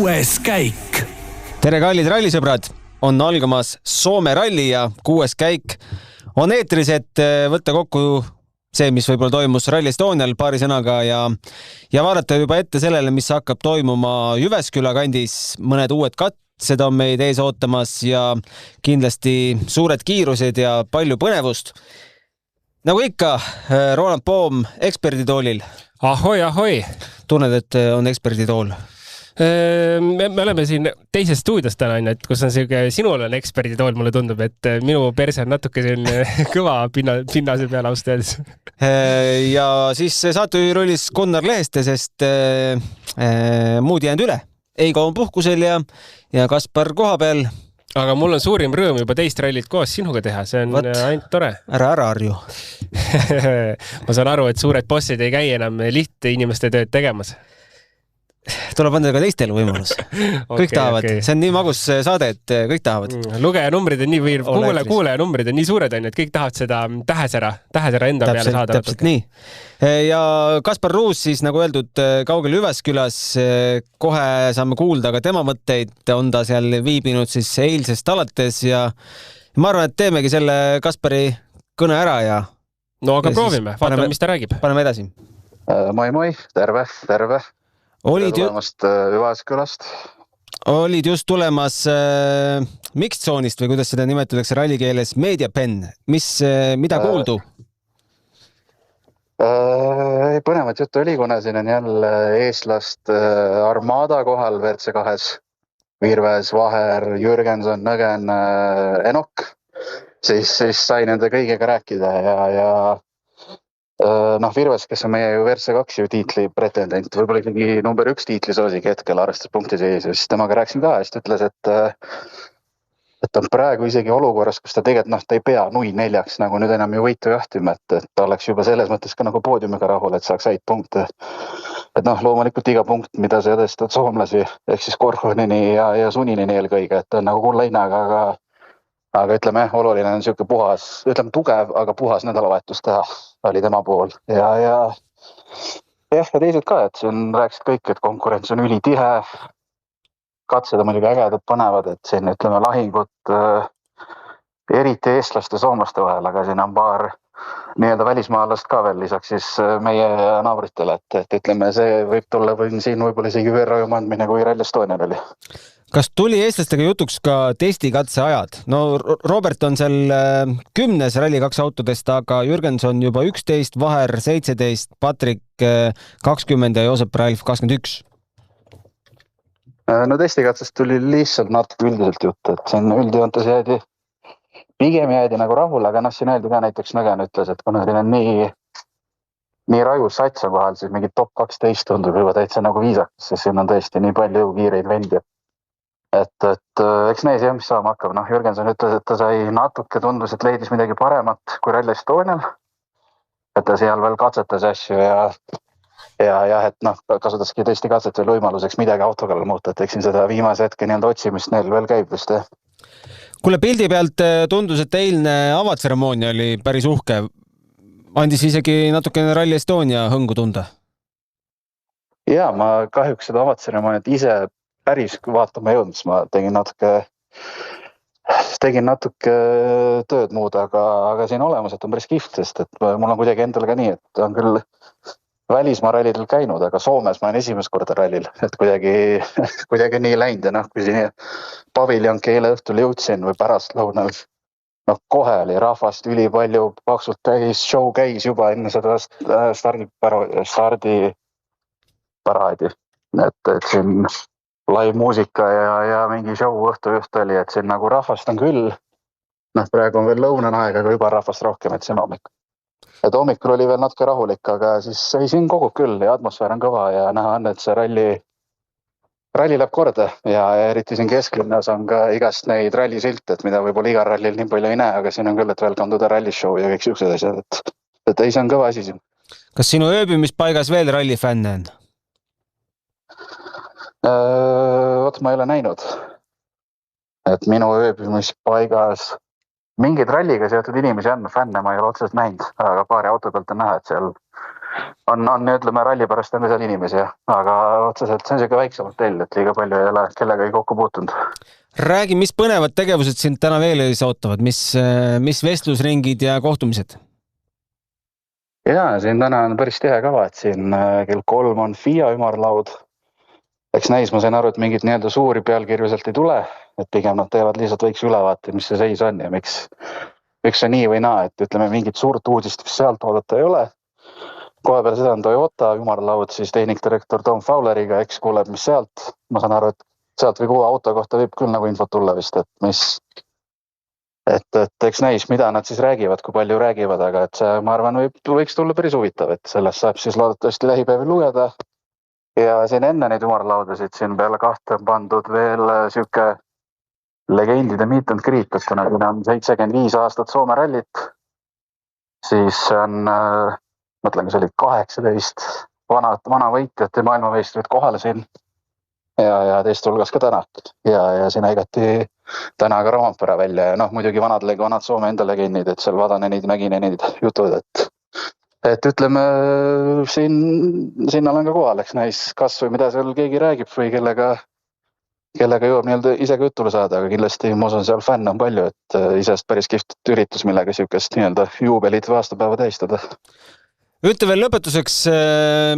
6. käik. Tere kallid rallisõbrad, on algamas Soome ralli ja 6. käik on eetris, et võtta kokku see, mis võib-olla toimus Rally Estonial paari sõnaga ja vaadata juba ette sellele, mis hakkab toimuma Jyväsküla kandis. Mõned uued katsed on meid ees ootamas ja kindlasti suured kiirused ja palju põnevust. Nagu ikka, Roland Poom eksperditoolil. Ahoi. Tunned, et on eksperditool? Me oleme siin teises stuudios täna, et kus on selline, sinul on eksperditool, mulle tundub, et minu perse on natuke kõva pinnase peal ausalt öeldes. Ja siis saatejuhi rollis Gunnar Leheste, sest muud jäänud üle. Eigo on puhkusel ja Kaspar koha peal. Aga mul on suurim rõõm juba teist rallit koos sinuga teha, see on ainult tore. Ära arju. Ma saan aru, et suured bossid ei käi enam liht inimeste tööd tegemas. Tuleb anda ka teistel võimalus. Kõik tahavad. Okay. See on nii magus saade, et kõik tahavad. Lugeja numbrid on nii kuulaja numbrid on nii suured, et kõik tahavad seda tähesera enda peale saada. Täpselt nii. Ja Kaspar Ruus siis, nagu öeldud, kaugel Jyväskylas, kohe saame kuulda ka tema mõtteid. On ta seal viibinud siis eilsest alates ja ma arvan, et teemegi selle Kaspari kõne ära ja... No aga proovime, vaatame, mis ta räägib. Paneme edasi. Moi, terve. Olid Jyväskylast. Olid just tulemas mixed-zoonist või kuidas seda nimetatakse rallikeeles meediapen. Mida kuuldu? Põnevat juttu oli, kuna siin on jälle eestlast Armada kohal WRC2-s. Virves, Vaher, Jürgenson, Nõgen, Enok. Siis sai nende kõigega rääkida ja Virves, kes on meie WRC2 tiitli pretendent, võib-olla ikkagi number 1 tiitlisoosig hetkel arvestas punkti sees, siis temaga rääkisin ka, sest ütles, et on praegu isegi olukorras, kus ta tegelikult ta ei pea 0-4 nagu nüüd enam ju võitu jahtima, et ta oleks juba selles mõttes ka nagu poodiumiga rahul, et saaks häid punkte. Et loomulikult iga punkt, mida sa edestad soomlasi, ehk siis Korhonini ja Suninini eelkõige, et on nagu kulla hinnaga, aga ütleme, oluline on siuke puhas, ütleme tugev, aga puhas nädalavahetus teha oli tema pool. Ja teised ka, et siin rääksid kõik, et konkurents on ülitihe. Katsed on muidugi ägedad panevad, et siin ütleme lahingut eriti eestlaste soomlaste vahel, aga siin on paar nii-öelda välismaalast ka veel lisaks siis meie naabritele, et ütleme, see võib tulla siin võib-olla isegi üürraju mandmine, kui Rally Estonial oli. Kas tuli eestlastega jutuks ka testikatse ajad? No Robert on seal 10 Rally 2 autodest, aga Jürgenson juba 11, Vaher 17, Patrik 20 ja Joosep Ralf 21. No testikatsest tuli lihtsalt natuke üldiselt jutt, et siin üldjoontes pigem jäädi nagu rahul, aga siin öeldi ka näiteks Nõgen ütles, et kuna siin on nii rajus satsa kohal, siis mingi top 12 tundub juba täitsa nagu viisakas, sest siin on tõesti nii palju kiireid vendi. Et eks näis mis saama hakkab. Jürgenson ütles, et ta sai natuke tundus, et leidis midagi paremat kui Rally Estonial. Et ta seal veel katsetas asju ja et kasutaski tõesti katset veel võimaluseks midagi autoga muuta. Et eks siin seda viimase hetke nii-öelda otsimist neil veel käib vist. Kuule, pildi pealt tundus, et eilne avatseremoonia oli päris uhke. Andis isegi natukene Rally Estonia hõngu tunda. Ja, ma kahjuks seda avatseremooniat ise päris vaatama jõudnud, ma tegin natuke tööd muud, aga siin olemas, et on päris kihvt, sest et mul on kuidagi endal ka nii, et on küll välismaa rallidel käinud, aga Soomes ma olen esimest korda rallil, et kuidagi nii läinud ja kui siin paviljonki eile õhtul jõudsin või pärast lõunal, kohe oli rahvast üli palju, paksult täis, show käis juba enne seda stardiparaadi, et siin live muusika ja mingi show õhtujuht oli, et siin nagu rahvast on küll, praegu on veel lõunanaeg, aga juba rahvast rohkem, et siin hommikul. Et hommikul oli veel natuke rahulik, aga siis ei siin kogub küll ja atmosfäär on kõva ja näha on, et see ralli läheb korda ja eriti siin kesklinnas on ka igast neid rallisilte, et mida võib-olla iga rallil nii palju ei näe, aga siin on küll, et welcome to the rally show ja kõik siuksed asjad, et ei, see on kõva asi siin. Kas sinu ööbimispaigas veel rallifänne on? Ma ei ole näinud, et minu ööbimispaigas mingeid ralliga seotud inimesi on, fänne ma ei ole otseselt näinud, aga paari auto pealt on näha, et seal ütleme, ralli pärast on ka seal inimesi, aga otseselt see on selline väiksem hotell, et liiga palju ei ole kellegagi kokku puutunud. Räägi, mis põnevad tegevused sind täna veel ees ootavad, mis vestlusringid ja kohtumised? Jaa, siin täna on päris tihe kava, et siin kell 3 on FIA ümarlaud. Eks näis, ma sain aru, et mingid nii-öelda suuri pealkirju sealt ei tule, et pigem nad teevad lihtsalt väikse ülevaate, mis see seis on ja miks see nii või naa, et ütleme mingit suurt uudist, mis sealt oodata ei ole. Kohe peale seda on Toyota ümarlaud, siis tehnikdirektor Tom Fowleriga, eks kuuleb, mis sealt. Ma saan aru, et sealt või kuue auto kohta võib küll nagu infot tulla vist, et eks näis, mida nad siis räägivad, kui palju räägivad, aga et see, ma arvan, võiks tulla päris huvitav, et sellest saab siis loodetavasti lähipäevil lugeda. Ja siin enne neid ümarlaudasid siin peale 2 on pandud veel siuke legendide meet and greet, et kuna on 75 aastat Soome rallit, siis on, mõtlen, see oli 18 vana võitjat ja maailmameistrid kohale siin ja teiste hulgas ka täna. Ja siin aigati täna ka Roompere välja ja muidugi vanad Soome enda legendid, et seal Vadanenid, Mäginenid jutud, et ütleme, siin olen ka kohal, eks näis kas või mida seal keegi räägib või kellega jõuab nii-öelda ise ka jutule saada, aga kindlasti ma usun, seal fänn on palju, et isest päris kihvt üritus, millega siukest nii-öelda juubelit või aastapäeva tähistada. Ütle veel lõpetuseks,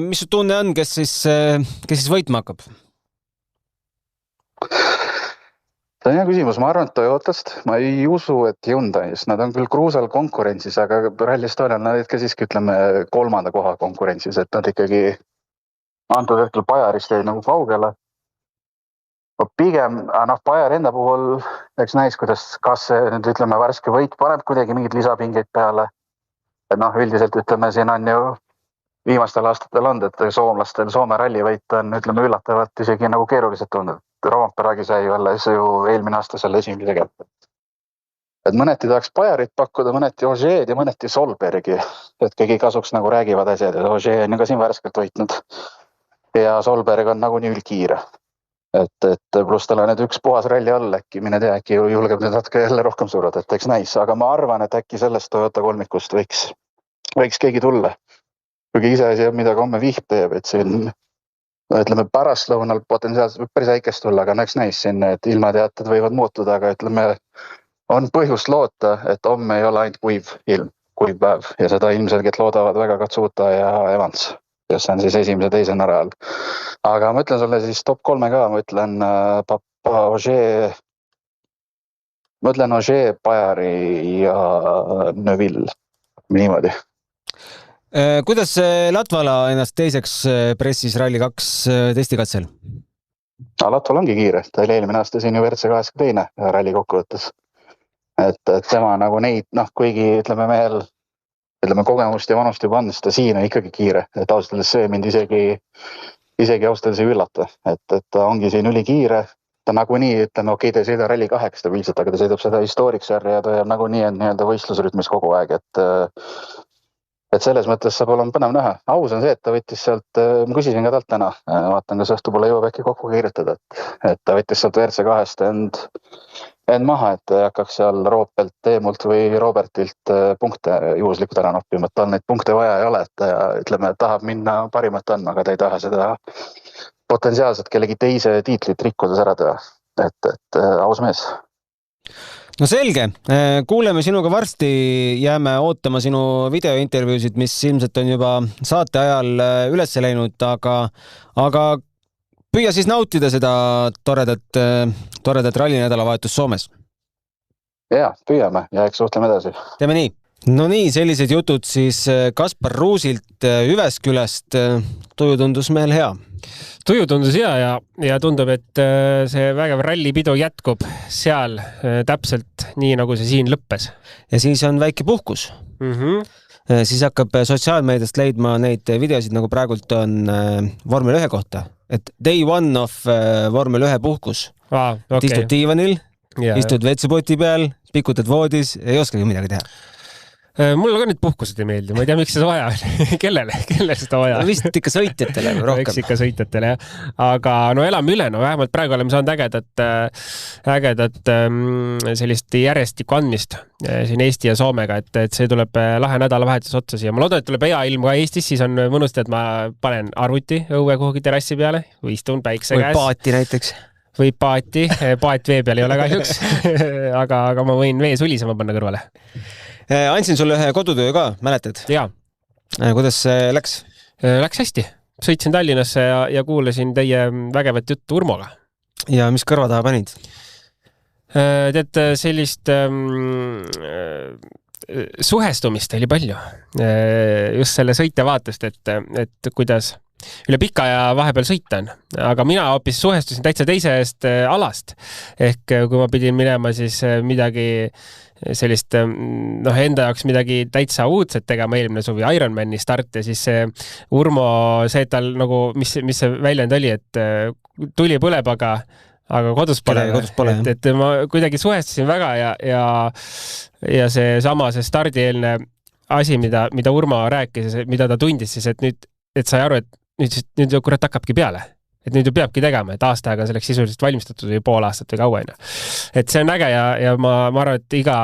mis su tunne on, kes siis võitma hakkab? See on hea küsimus, ma arvan, et Toyotast, ma ei usu, et Hyundai's, nad on küll Cruise'l konkurentsis, aga Rally Estonial nad ka siiski, ütleme, 3. koha konkurentsis, et nad ikkagi antud hetkel Bajarist jäi nagu kaugele. Pigem, Bajar enda puhul, eks näis, kas see nüüd, ütleme, värske võit paneb kuidagi mingid lisapingeid peale. Et üldiselt, ütleme, siin on ju viimastel aastatel olnud, et soomlastel Soome rallivõit on, ütleme, üllatavalt isegi nagu keeruliselt tundnud. Roomperagi sai alles ju eelmine aasta selle esimese tegelikult. Et mõneti tahaks Bajarit pakkuda, mõneti Ožeed ja mõneti Solbergi, et kõigi kasuks nagu räägivad asjad, et Ožee on ju ka siin värskelt võitnud. Ja Solberg on nagu nii üldkiire. Et pluss tal on nüüd üks puhas ralli all, mine tea, äkki julgeb nüüd natuke jälle rohkem suruda, et eks näis, aga ma arvan, et äkki sellest Toyota kolmikust võiks keegi tulla. Kuigi ise asi on, mida ka homme Viht teeb, et siin ütleme pärastlõunal potentsiaalselt võib päris väikest tulla, aga eks näis siin, et ilmateated võivad muutuda, aga ütleme, on põhjust loota, et homme ei ole ainult kuiv päev ja seda ilmselgelt loodavad väga Katsuta ja Evans, kes on siis esimese teise näral. Aga ma ütlen sulle siis top 3 ka, ma ütlen Ožee, Bajari ja Neville, niimoodi. Kuidas Latvala ennast teiseks pressis Rally 2 testikatsel? Latval ongi kiire, ta oli eelmine aasta siin ju WRC2 ralli kokkuvõttes. Et tema nagu neid, kuigi ütleme mehel kogemust ja vanust juba on, siis ta siin on ikkagi kiire, et ausalt see mind isegi ausalt ei üllata, et ta ongi siin ülikiire, ta nagunii, ütleme, okei, ta ei sõida Rally 8 stabiilselt, aga ta sõidab seda historiksarja ja ta jääb nagunii nii-öelda võistlusrütmis kogu aeg, et selles mõttes saab olema põnev näha. Aus on see, et ta võttis sealt, ma küsisin ka talt täna, vaatan, kas õhtu pole jõuab äkki kokku kirjutada, et ta võttis sealt WRC2 end maha, et hakkaks seal Roopelt, Teemult või Robertilt punkte juhuslikult ära noppima, et tal neid punkte vaja ei ole, et ta ütleme, tahab minna parimat andma, aga ta ei taha seda potentsiaalselt kellegi teise tiitlit rikkudes ära teha, et aus mees. No selge, kuuleme sinuga varsti, jääme ootama sinu videointervjuusid, mis ilmselt on juba saate ajal üles läinud, aga püüa siis nautida seda toredat rallinädalavahetust Soomes. Jaa, püüame ja eks suhtleme edasi. Teeme nii. No nii, sellised jutud siis Kaspar Ruusilt Üveskülast. Tuju tundus meil hea. Tuju tundus hea ja tundub, et see vägev rallipidu jätkub seal täpselt nii, nagu see siin lõppes. Ja siis on väike puhkus. Siis hakkab sotsiaalmeediast leidma neid videosid, nagu praegult on Vormel 1 kohta. Et day one of Vormel 1 puhkus. Okay. Istud diivanil, istud vetsupoti peal, pikutad voodis, ei oskagi midagi teha. Mulle ka nüüd puhkused ei meeldi, ma ei tea, miks seda vaja on. Kellele seda vaja? Vist ikka sõitjatele rohkem. Eks ikka sõitjatele, jah. Aga no elame üle, no vähemalt praegu oleme saanud ägedat sellist järjestikku andmist siin Eesti ja Soomega, et see tuleb lahe nädalavahetus otsa siia. Ma loodan, et tuleb hea ilm ka Eestis, siis on mõnust, et ma panen arvuti õue kuhugi terrassi peale või istun päikse käes. Või paati näiteks. Või paat vee peal ei ole kahjuks, aga ma võin vee sulisema panna kõrvale. Andsin sulle ühe kodutöö ka, mäletad? Jaa. Kuidas läks? Läks hästi. Sõitsin Tallinnasse ja kuulasin teie vägevat juttu Urmoga. Ja mis kõrva taha panid? Tead, sellist suhestumist oli palju. Just selle sõitja vaatest, et kuidas üle pika ja vahepeal sõita on. Aga mina hoopis suhestusin täitsa teisest alast. Ehk kui ma pidin minema siis midagi sellist, enda jaoks midagi täitsa uudset tegema eelmine suvi Ironmani start ja siis see Urmo, see tal nagu, mis see väljend oli, et tuli põleb, aga kodus pole. Et ma kuidagi suhestusin väga ja see stardieelne asi, mida Urmo rääkis, mida ta tundis siis, et sai aru, et nüüd kurat hakkabki peale. Et nüüd ju peabki tegema, et aasta aega on selleks sisuliselt valmistatud või pool aastat või kaua. Et see on äge ja ma arvan, et iga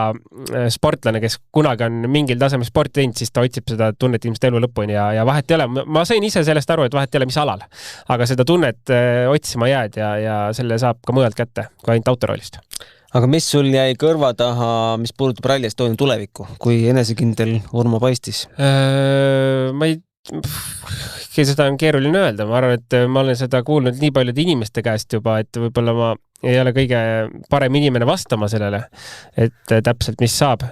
sportlane, kes kunagi on mingil tasemel sporti teinud, siis ta otsib seda tunnet ilmselt elu lõpuni ja vahet ei ole. Ma sain ise sellest aru, et vahet ei ole, mis alal. Aga seda tunnet otsima jääd ja selle saab ka mõjalt kätte, kui ainult autoroolist. Aga mis sul jäi kõrva taha, mis puudutab Rally Estonia tulevikku, kui enesekindel Urmo paistis? Ma ei seda on keeruline öelda. Ma arvan, et ma olen seda kuulnud nii paljude inimeste käest juba, et võib-olla ma ei ole kõige parem inimene vastama sellele, et täpselt mis saab.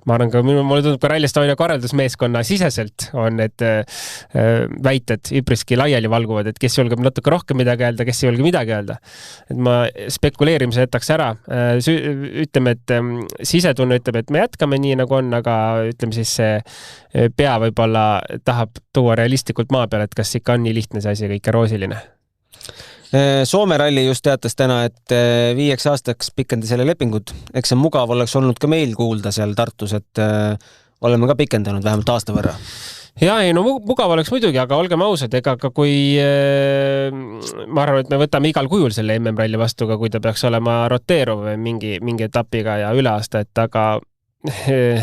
Ma arvan ka, mulle tundub ka Rally Estonia korraldusmeeskonna siseselt on need väited üpriski laiali valguvad, et kes julgeb natuke rohkem midagi öelda, kes ei julge midagi öelda. Et ma spekuleerimise jätaks ära. Ütleme, et sisetunne ütleb, et me jätkame nii nagu on, aga ütleme siis see pea võib-olla tahab tuua realistlikult maa peale, et kas ikka on nii lihtne see asi kõik roosiline. Soome Rally just teatas täna, et 5 aastaks pikendi selle lepingud. Eks see mugav oleks olnud ka meil kuulda seal Tartus, et oleme ka pikendanud vähemalt aasta võrra. Jaa, no mugav oleks muidugi, aga olgem ausad, ega ka kui ma arvan, et me võtame igal kujul selle MM-ralli vastu, kui ta peaks olema roteeruv mingi etapiga ja üle aasta, et aga see,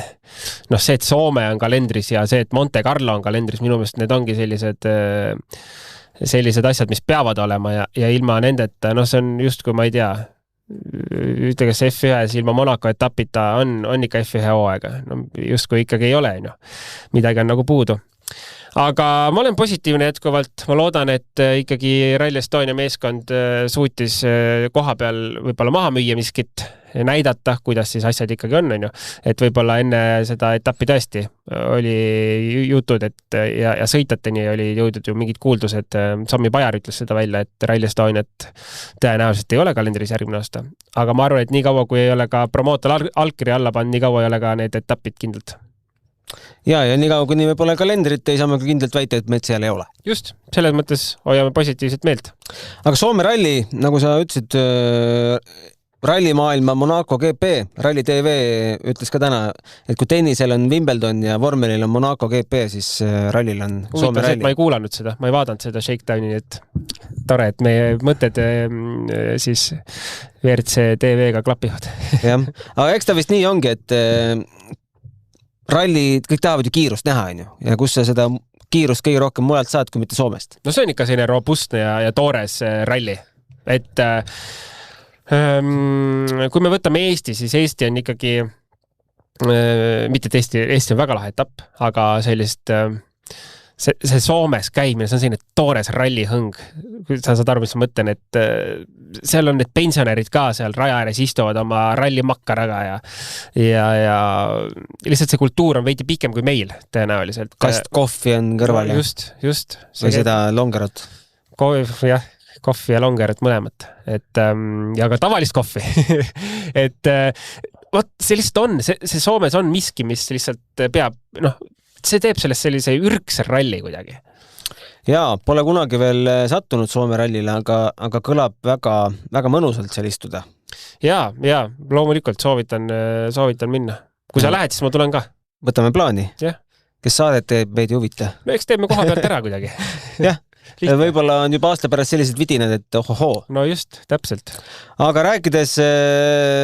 et Soome on kalendris ja see, et Monte Carlo on kalendris, minu meelest need ongi sellised asjad, mis peavad olema ja ilma nendeta, see on just kui ma ei tea, ütle, kas F1 ilma Monaco etapita on ikka F1 hooaega. Just kui ikkagi ei ole, midagi on nagu puudu. Aga ma olen positiivne jätkuvalt. Ma loodan, et ikkagi Rally Estonia meeskond suutis koha peal võib-olla maha müüa miskit, näidata, kuidas siis asjad ikkagi on. Et võib-olla enne seda etappi tõesti oli jutud, et ja sõitjateni oli jõudnud ju mingid kuuldused. Sammi Pajar ütles seda välja, et Rally Estoniat tõenäoliselt ei ole kalendris järgmine aasta. Aga ma arvan, et nii kaua, kui ei ole ka promootor allkiri alla pannud, nii kaua ei ole ka need etapid kindlalt. Ja nii kaua, kuni me pole kalendrit, ei saa me kindlalt väita, et meid seal ei ole. Just, selles mõttes hoiame positiivset meelt. Aga Soome Rally, nagu sa ütlesid, rallimaailma Monaco GP, Rally TV ütles ka täna, et kui tennisel on Wimbledon ja vormelil on Monaco GP, siis rallil on Soome Rally. Ma ei kuulanud seda, ma ei vaadanud seda Shakedowni, et tore, et meie mõtted siis WRC TV-ga klapivad. Jah, aga eks ta vist nii ongi, et ralli, kõik tahavad ju kiirust näha, ja kus sa seda kiirust kõige rohkem mujalt saad, kui mitte Soomest? No see on ikka selline robustne ja toores ralli. Et kui me võtame Eesti, siis Eesti on ikkagi mitte et Eesti on väga lahe etapp, aga sellist see Soomes käimine, see on selline toores rallihõng. Sa saad aru, mis ma mõtlen, et seal on need pensionärid ka seal raja ääres istuvad oma rallimakkaraga ja lihtsalt see kultuur on veidi pikem kui meil tõenäoliselt. Kast kohvi on kõrval. Just. Või seda longerot. Jah, kohvi ja longerot mõlemat. Ja ka tavalist kohvi. Et see lihtsalt on, see Soomes on miski, mis lihtsalt peab, see teeb sellest sellise ürgse ralli kuidagi. Jaa, pole kunagi veel sattunud Soome rallile, aga kõlab väga, väga mõnusalt seal istuda. Jaa, loomulikult soovitan minna. Kui sa lähed, siis ma tulen ka. võtame plaani. Jah. Kes saadet teeb, meid ei huvita. No eks teeme koha pealt ära kuidagi. Jah, võib-olla on juba aasta pärast sellised vidinad, et ohohoo. No just, täpselt. Aga rääkides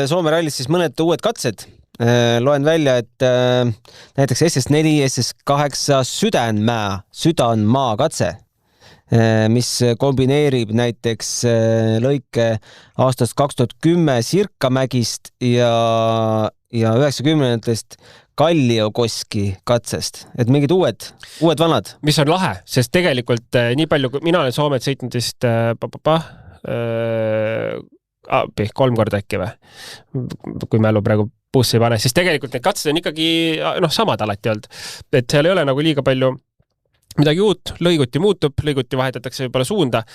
Soome rallist, siis mõned uued katsed. Loen välja, et näiteks SS4, SS8 Südanmaa katse, mis kombineerib näiteks lõike aastast 2010 Sirkamägist ja 90-ndest Kalliokoski katsest, et mingid uued vanad. Mis on lahe, sest tegelikult nii palju, kui mina olen Soomet sõitnud vist 3 korda äkki või, kui mälu praegu bussi ei pane, siis tegelikult need katsed on ikkagi samad alati olnud, et seal ei ole nagu liiga palju midagi uut, lõiguti muutub, lõiguti vahetatakse võib-olla suunda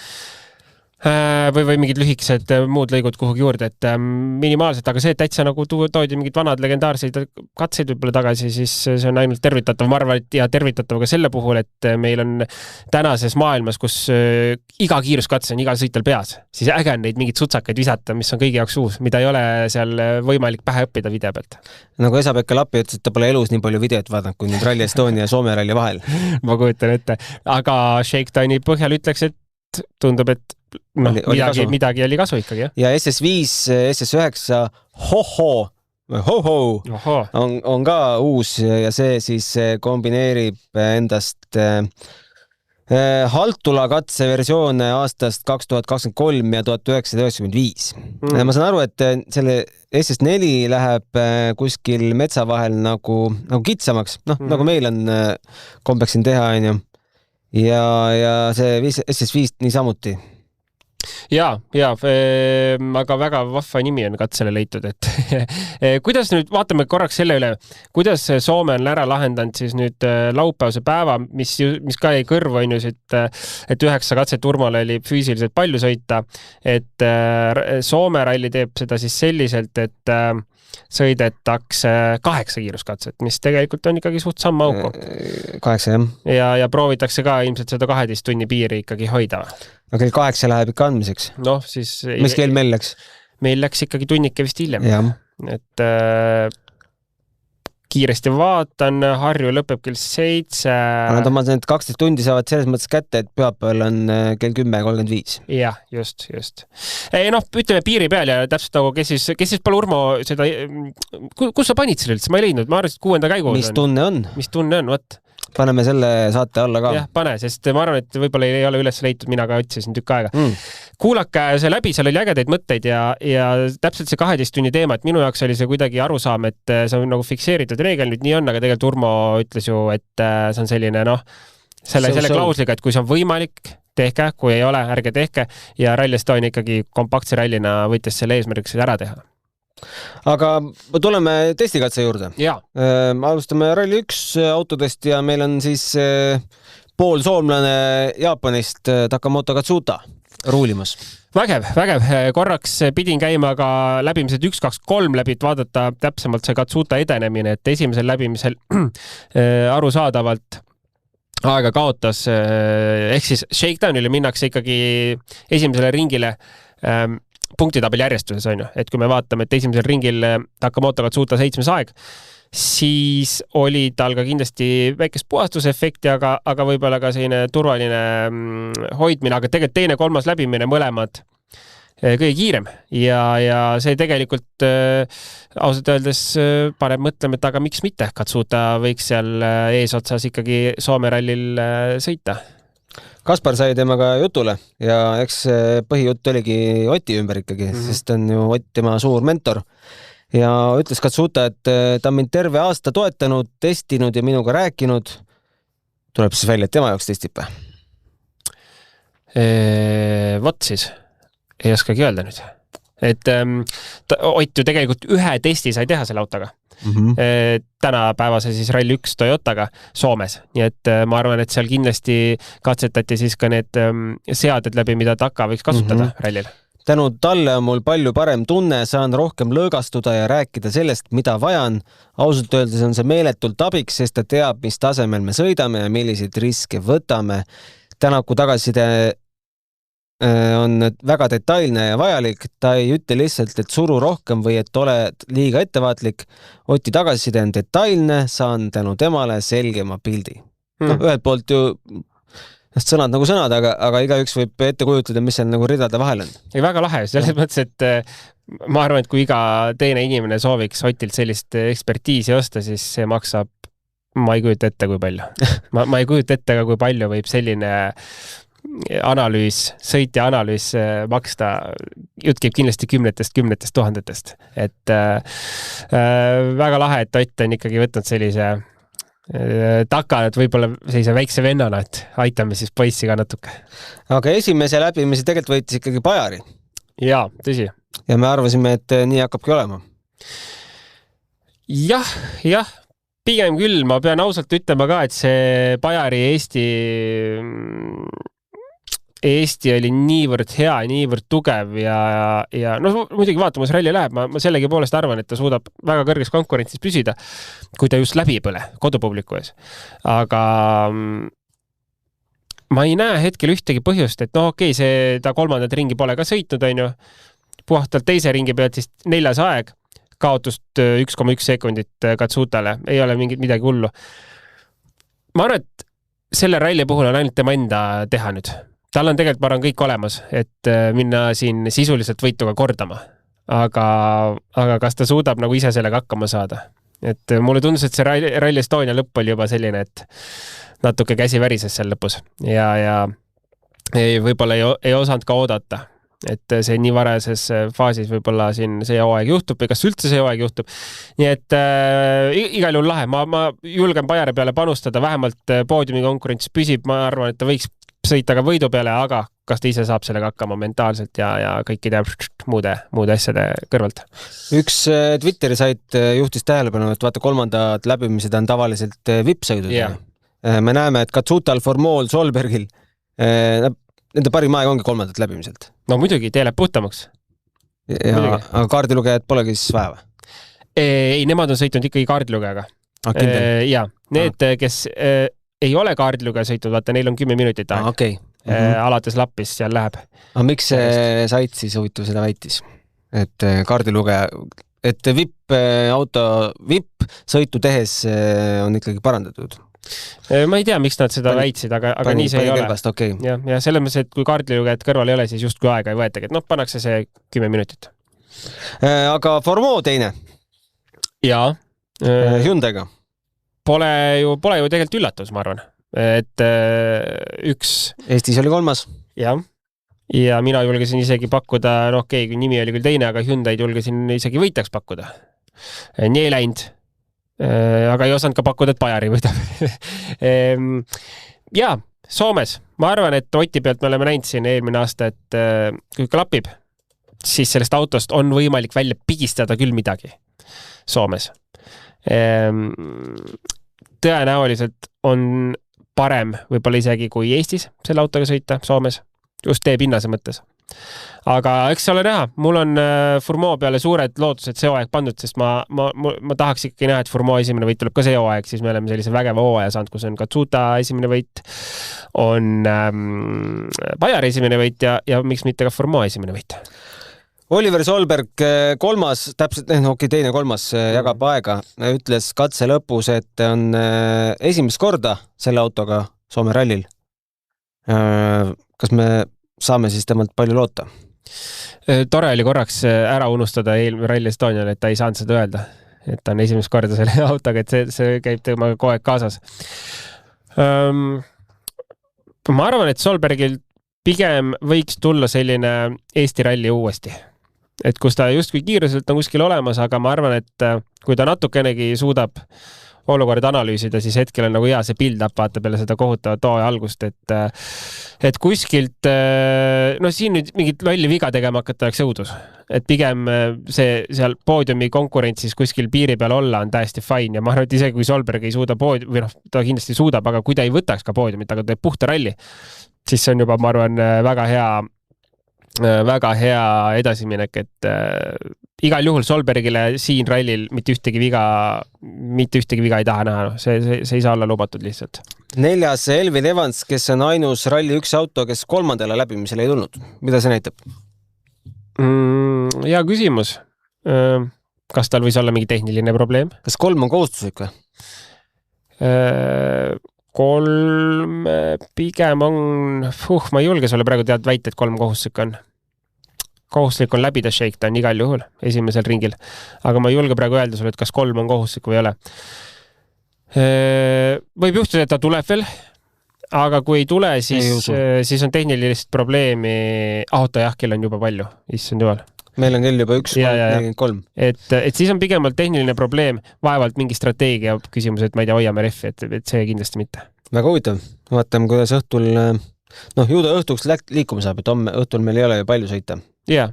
või mingid lühikesed muud lõigud kuhugi juurde, et minimaalselt, aga see, et täitsa nagu toodi mingid vanad legendaarseid katseid võib-olla tagasi, siis see on ainult tervitatav, ma arvan, et ja tervitatav ka selle puhul, et meil on tänases maailmas, kus iga kiiruskatse on igal sõitel peas, siis äge on neid mingeid sutsakaid visata, mis on kõigi jaoks uus, mida ei ole seal võimalik pähe õppida video pealt. Nagu Esa-Pekka Lappi ütles, et ta pole elus nii palju videot vaadanud, kui nüüd Rally Estonia ja Soome ralli vahel. Ma kujutan ette, aga Shakedowni põhjal ütleks, et tundub, et midagi oli kasu ikkagi, jah. Ja SS5, SS9 on ka uus ja see siis kombineerib endast Haltula katseversioone aastast 2023 ja 1995. Ma saan aru, et selle SS4 läheb kuskil metsa vahel nagu kitsamaks, nagu meil on kombeks siin teha, ja see SS5 niisamuti. Aga väga vahva nimi on katsele leitud, et kuidas nüüd, vaatame korraks selle üle, kuidas Soome on ära lahendanud siis nüüd laupäevase päeva, mis ka jäi kõrvu, on ju, et 9 katset Urmale oli füüsiliselt palju sõita, et Soome ralli teeb seda siis selliselt, et sõidetakse 8 kiiruskatset, mis tegelikult on ikkagi suht samm auku. 8, jah. Ja proovitakse ka ilmselt seda 12 tunni piiri ikkagi hoida. No kell 8 läheb ikka andmiseks. Siis... Mis kell meil läks? Meil läks ikkagi tunnike vist hiljem. Ja. Et kiiresti vaatan, Harju lõpeb kell 7. Nad oma 12 tundi saavad selles mõttes kätte, et pühapäeval on kell 10:35. Jah, just. Ütleme piiri peal ja täpselt nagu, kes siis pole Urmo seda... Kus sa panid selle üldse? Ma ei leidnud, ma arvasin, et 6. käigu Mis tunne on? Mis tunne on, võt. Paneme selle saate alla ka. Jah, pane, sest ma arvan, et võib-olla ei ole üles leitud, mina ka otsisin tükk aega. Kuulake see läbi, seal oli ägedaid mõtteid ja täpselt see 12 tunni teema, et minu jaoks oli see kuidagi arusaam, et see on nagu fikseeritud reegel, nüüd nii on, aga tegelikult Urmo ütles ju, et see on selline, selle klausliga, et kui see on võimalik, tehke, kui ei ole, ärge tehke ja Rally Estonia ikkagi kompaktse rallina võitis selle eesmärgiks ära teha. Aga tuleme testikatse juurde. Alustame Rally 1 autodest ja meil on siis pool soomlane Jaapanist Takamoto Katsuta ruulimas. Vägev. Korraks pidin käima ka läbimised 1, 2, 3 läbi, et vaadata täpsemalt see Katsuta edenemine, et esimesel läbimisel arusaadavalt aega kaotas. Ehk siis Shakedownile minnakse ikkagi esimesele ringile punktitabeli järjestuses, on ju. Et kui me vaatame, et esimesel ringil Takamoto Katsuta 7. aeg, siis oli tal ka kindlasti väikest puhastusefekti, aga võib-olla ka selline turvaline hoidmine, aga tegelikult teine, 3. läbimine mõlemad kõige kiirem ja see tegelikult ausalt öeldes paneb mõtlema, et aga miks mitte, Katsuta võiks seal eesotsas ikkagi Soome rallil sõita. Kaspar sai temaga jutule ja eks põhijutt oligi Oti ümber ikkagi, sest on ju Ott tema suur mentor ja ütles Katsuta, et ta on mind terve aasta toetanud, testinud ja minuga rääkinud. Tuleb siis välja, et tema jaoks testib või? Vot siis, ei oskagi öelda nüüd. Et Ott ju tegelikult ühe testi sai teha selle autoga. Tänapäevase siis Rally 1 Toyotaga Soomes, nii et ma arvan, et seal kindlasti katsetati siis ka need seaded läbi, mida Taka võiks kasutada rallil. Tänu talle on mul palju parem tunne, saan rohkem lõõgastuda ja rääkida sellest, mida vajan. Ausalt öeldes on see meeletult abiks, sest ta teab, mis tasemel me sõidame ja milliseid riske võtame. Tänaku tagasiside on väga detailne ja vajalik, ta ei ütle lihtsalt, et suru rohkem või et oled liiga ettevaatlik. Oti tagasiside on detailne, saan tänu temale selgema pildi. Ühelt poolt ju sõnad nagu sõnad, aga igaüks võib ette kujutada, mis seal nagu ridade vahel on. Ei, väga lahe, selles mõttes, et ma arvan, et kui iga teine inimene sooviks Otilt sellist ekspertiisi osta, siis see maksab, ma ei kujuta ette, kui palju. Ma ei kujuta ette, kui palju võib selline sõitja analüüs maksta. Jutt käib kindlasti kümnetest tuhandetest. Et väga lahe, et Ott on ikkagi võtnud sellise takad, et võib-olla sellise väikse vennana, et aitame siis poissi ka natuke. Aga esimese läbimise tegelikult võitis ikkagi Bajari. Jaa, tõsi. Ja me arvasime, et nii hakkabki olema. Jah, pigem küll. Ma pean ausalt ütlema ka, et see Bajari Eesti oli niivõrd hea, niivõrd tugev ja muidugi vaatamas ralli läheb, ma sellegi poolest arvan, et ta suudab väga kõrges konkurentsis püsida, kui ta just läbi põle kodupubliku ees. Aga ma ei näe hetkel ühtegi põhjust, et see ta 3. ringi pole ka sõitnud, on ju. Puhtalt teise ringi pealt siis 4. aeg, kaotust 1,1 sekundit Katsutale, ei ole midagi hullu. Ma arvan, et selle ralli puhul on ainult tema enda teha nüüd. Tal on tegelikult, ma arvan, kõik olemas, et minna siin sisuliselt võituga kordama. Aga kas ta suudab nagu ise sellega hakkama saada? Et mulle tundus, et see Rally Estonia lõpp oli juba selline, et natuke käsi värises seal lõpus. Ja võib-olla ei osanud ka oodata, et see nii varajases faasis võib-olla siin see hooaeg juhtub või kas üldse see hooaeg juhtub. Nii et igal juhul lahe. Ma julgen Bajari peale panustada, vähemalt poodiumi konkurents püsib. Ma arvan, et ta võiks sõita ka võidu peale, aga kas ta ise saab sellega hakkama mentaalselt ja kõikide muude asjade kõrvalt. Üks Twitteri sait juhtis tähelepanu, et vaata 3. läbimised on tavaliselt VIP-sõidud. Yeah. Me näeme, et Katsutal, Formol, Solbergil, nende parim aeg ongi 3. läbimiselt. No muidugi, tee läheb puhtamaks. Aga kaardilugejad polegi siis vaja või? Ei, nemad on sõitnud ikkagi kaardilugejaga. Ja, need, kes ei ole kaardilugeja sõitnud, vaata, neil on 10 minutit aeg. Okay. Alates Lappis seal läheb. Aga miks see sait siis huvitav seda väitis? Et kaardilugeja, et VIP-auto, VIP-sõitu tehes on ikkagi parandatud? Ma ei tea, miks nad seda väitsid, aga nii see ei ole. Okay. Ja selles mõttes, et kui kaardilugejad kõrval ei ole, siis justkui aega ei võetagi. Et pannakse see 10 minutit. Aga Formo teine? Jaa. Hyundai'ga? Pole ju tegelikult üllatus, ma arvan. Et üks... Eestis oli 3. Jah. Ja mina julgesin isegi pakkuda, kui nimi oli küll teine, aga Hyundai'd julgesin isegi võitjaks pakkuda. Nii ei läinud. Aga ei osanud ka pakkuda, et Bajari võidab. Ja, Soomes. Ma arvan, et Oti pealt me oleme näinud siin eelmine aasta, et kui klapib, siis sellest autost on võimalik välja pigistada küll midagi Soomes. Tõenäoliselt on parem võib-olla isegi kui Eestis selle autoga sõita Soomes, just tee pinnase mõttes. Aga eks ole näha, mul on Formo peale suured lootused see hooaeg pandud, sest ma tahaks ikkagi näha, et Formo esimene võit tuleb ka see hooaeg, siis me oleme sellise vägeva hooaja saanud, kus on Katsuta esimene võit, on Bajari esimene võit ja miks mitte ka Formo esimene võit. Oliver Solberg 3., täpselt, teine 3. jagab aega, ütles katse lõpus, et on esimest korda selle autoga Soome rallil. Kas me saame siis temalt palju loota? Tore oli korraks ära unustada Rally Estonial, et ta ei saanud seda öelda, et ta on esimest korda selle autoga, et see käib temaga kogu aeg kaasas. Ma arvan, et Solbergil pigem võiks tulla selline Eesti ralli uuesti. Et kus ta justkui kiiruselt on kuskil olemas, aga ma arvan, et kui ta natukenegi suudab olukorda analüüsida, siis hetkel on nagu hea see build-up vaata peale seda kohutavat hooaja algust, et kuskilt, siin nüüd mingit lolli viga tegema hakata oleks õudus. Et pigem see seal poodiumi konkurentsis kuskil piiri peal olla on täiesti fine ja ma arvan, et isegi kui Solberg ei suuda ta kindlasti suudab, aga kui ta ei võtaks ka poodiumit, aga teeb puhta ralli, siis see on juba, ma arvan, väga hea väga hea edasiminek, et igal juhul Solbergile siin rallil mitte ühtegi viga ei taha näha, see ei saa olla lubatud lihtsalt. 4. Elvin Evans, kes on ainus ralli 1 auto, kes 3. läbimisele ei tulnud. Mida see näitab? Hea küsimus. Kas tal võis olla mingi tehniline probleem? Kas 3 on kohustuslik või? 3 pigem on, ma ei julge sulle praegu tead väita, et 3 kohustuslik on. Kohustuslik on läbida shakedown igal juhul esimesel ringil, aga ma ei julge praegu öelda sulle, et kas 3 on kohustuslik või ei ole. Võib juhtuda, et ta tuleb veel, aga kui ei tule, siis on tehnilist probleemi. Oota jah, kell on juba palju, issand jumal. Meil on kell juba 1:43. Et siis on pigemalt tehniline probleem, vaevalt mingi strateegia küsimus, et ma ei tea, hoiame refi, et see kindlasti mitte. Väga huvitav. Vaatame, kuidas õhtul, juuda õhtuks liikuma saab, et homme õhtul meil ei ole ju palju sõita. Ja.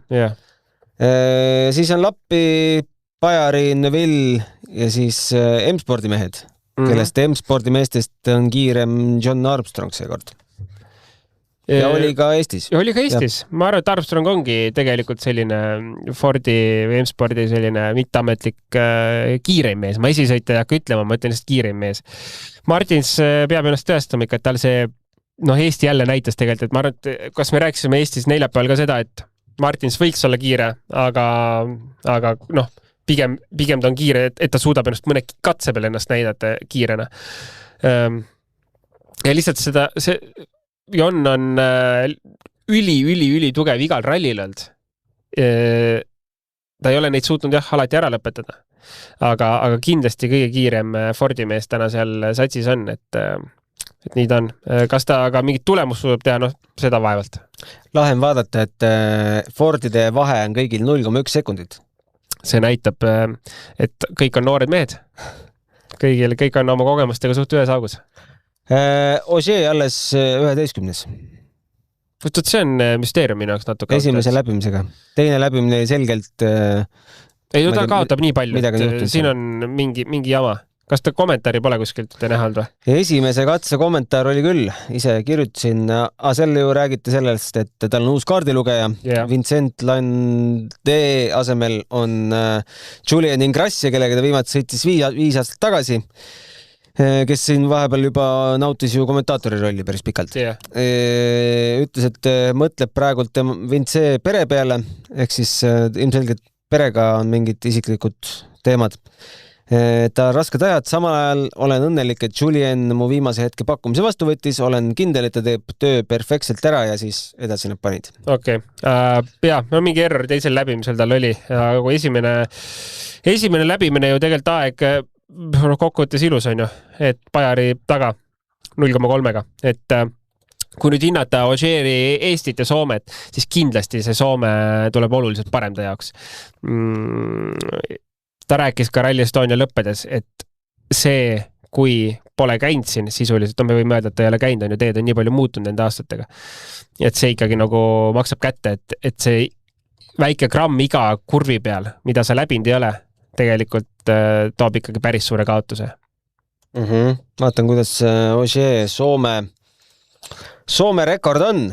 Siis on Lappi, Bajari, Neville ja siis M-spordi mehed, kellest M-spordi meestest on kiirem John Armstrong seekord. Ja oli ka Eestis. Ma arvan, et Armstrong ongi tegelikult selline Fordi või M-spordi selline mitteametlik kiireim mees. Ma esisõita ei hakka ütlema, ma ütlen lihtsalt kiireim mees. Martins peab ennast tõestama ikka, et tal see, Eesti jälle näitas tegelikult, et ma arvan, et kas me rääkisime Eestis neljapäeval ka seda, et Martins võiks olla kiire, aga pigem ta on kiire, et ta suudab ennast mõne katse peal ennast näidata kiirena. Ja lihtsalt see Jon on üli tugev igal rallil olnud. Ta ei ole neid suutnud alati ära lõpetada. Aga kindlasti kõige kiirem Fordi mees täna seal satsis on, et nii ta on. Kas ta aga mingit tulemust suudab teha, seda vaevalt. Lahe on vaadata, et Fordide vahe on kõigil 0,1 sekundit. See näitab, et kõik on noored mehed. Kõik on oma kogemustega suht ühes augus. Ogier alles 11. See on müsteerium minu jaoks natuke. Esimese läbimisega. Teine läbimine selgelt... Ei, ta kaotab nii palju, et siin on mingi jama. Kas ta kommentaari pole kuskilt näha olnud või? Esimese katse kommentaar oli küll. Ise kirjutasin, selle ju räägiti sellest, et tal on uus kaardilugeja. Yeah. Vincent Lande asemel on Julian Ingrassi, kellega ta viimati sõitis 5 aastat tagasi, kes siin vahepeal juba nautis ju kommentaatori rolli päris pikalt. Yeah. Ütles, et mõtleb praegult Vince pere peale, ehk siis ilmselgelt perega on mingid isiklikud teemad. Ta on rasked ajad, samal ajal olen õnnelik, et Julien mu viimase hetke pakkumise vastu võttis, olen kindel, et ta teeb töö perfektselt ära ja siis edasi nad panid. Okei. Mingi error teisel läbimisel tal oli. Kui esimene läbimine ju tegelikult aeg kokkuvõttes ilus on ju, et Bajari taga 0,3-ga, et kui nüüd hinnata Ogieri Eestit ja Soomet, siis kindlasti see Soome tuleb oluliselt parem ta jaoks. Ta rääkis ka Rally Estonia lõppedes, et see, kui pole käinud siin sisuliselt, me võime öelda, et ta ei ole käinud, on ju, teed on nii palju muutunud nende aastatega. Et see ikkagi nagu maksab kätte, et see väike gramm iga kurvi peal, mida sa läbinud ei ole, tegelikult toob ikkagi päris suure kaotuse. Vaatan, kuidas Ogier Soome rekord on.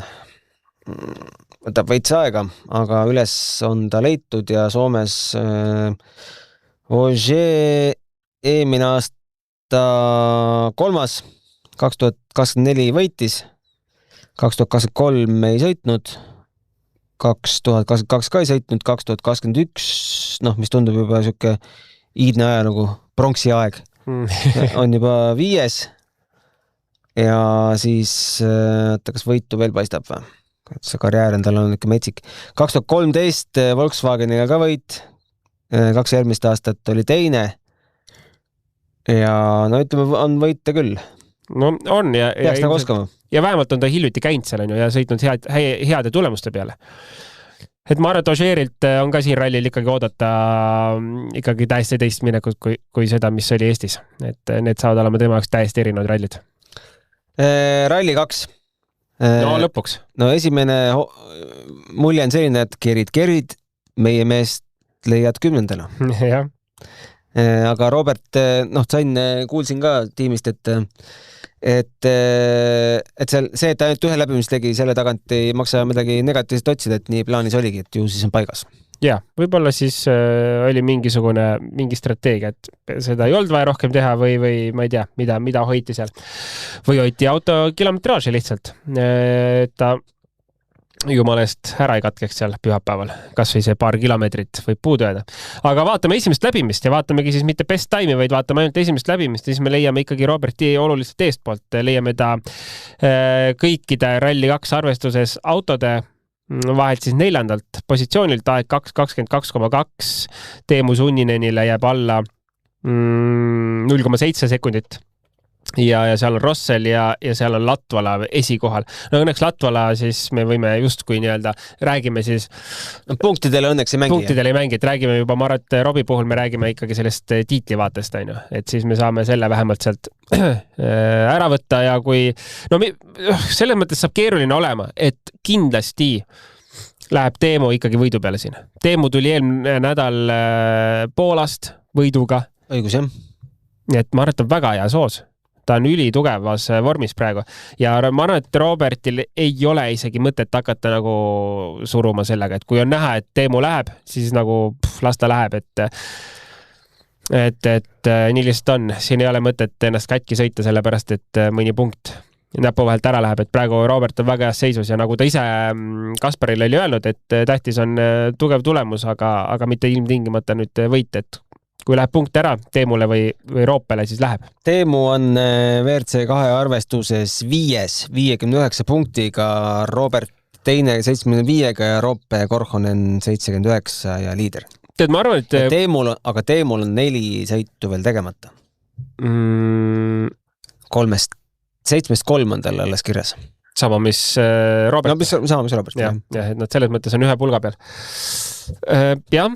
Võtab veits aega, aga üles on ta leitud ja Soomes Ogier eelmine aasta 3. 2024 võitis, 2023 ei sõitnud, 2022 ka ei sõitnud, 2021, mis tundub juba siuke iidne aja nagu pronksi aeg, on juba 5. Ja siis, kas võitu veel paistab või? See karjäär on tal on ikka metsik. 2013 Volkswageniga ka võit, 2 järgmist aastat oli 2. Ja ütleme, on võita küll. No on ja peaks nagu oskama. Ja vähemalt on ta hiljuti käinud seal on ju, ja sõitnud heade tulemuste peale. Et ma arvan, et Ogierilt on ka siin rallil ikkagi oodata ikkagi täiesti teist minekut kui seda, mis oli Eestis. Et need saavad olema tema jaoks täiesti erinevad rallid. Ralli 2. No lõpuks. No esimene mulje on selline, et kerid, meie meest leiad 10. Jah. Aga Robert, kuulsin ka tiimist, et see, et ta ainult ühe läbimist tegi, selle tagant ei maksa midagi negatiivset otsida, et nii plaanis oligi, et ju siis on paigas. Ja, võib-olla siis oli mingi strateegia, et seda ei olnud vaja rohkem teha või ma ei tea, mida hoiti seal. Või hoiti auto kilometraaži lihtsalt, et ta jumalest ära ei katkeks seal pühapäeval. Kas või see paar kilomeetrit võib puudu jääda. Aga vaatame esimest läbimist ja vaatamegi siis mitte best time'i, vaid vaatame ainult esimest läbimist ja siis me leiame ikkagi Roberti oluliselt eestpoolt. Leiame ta kõikide Rally 2 arvestuses autode vahelt siis 4. positsioonilt aeg 2.22,2. Teemu Sunninenile jääb alla 0,7 sekundit. Ja seal on Rossel ja seal on Latvala esikohal. No õnneks Latvala siis me võime justkui räägime siis punktidele õnneks ei mängi. Et räägime juba Marat Robi puhul, me räägime ikkagi sellest tiitlivaatest, et siis me saame selle vähemalt sealt ära võtta ja kui selles mõttes saab keeruline olema, et kindlasti läheb Teemu ikkagi võidu peale siin. Teemu tuli eelmine nädal Poolast võiduga. Õigus, jah. Nii et ma arvan, et on väga hea soos. Ta on ülitugevas vormis praegu ja ma arvan, et Robertil ei ole isegi mõtet hakata nagu suruma sellega, et kui on näha, et Teemu läheb, siis nagu las ta läheb, et nii lihtsalt on. Siin ei ole mõtet ennast katki sõita sellepärast, et mõni punkt näpu vahelt ära läheb, et praegu Robert on väga heas seisus ja nagu ta ise Kasparil oli öelnud, et tähtis on tugev tulemus, aga mitte ilmtingimata nüüd võit, et kui läheb punkt ära Teemule või Roopele, siis läheb. Teemu on WRC2 arvestuses 5, 59 punktiga, Robert teine 75-ga ja Roope Korhonen 79 ja liider. Tead, ma arvan, et Teemul on 4 sõitu veel tegemata. 7-3 on tal alles kirjas. Sama, mis Robert. No, sama, mis Robert. Ja, et nad selles mõttes on ühe pulga peal. Jah,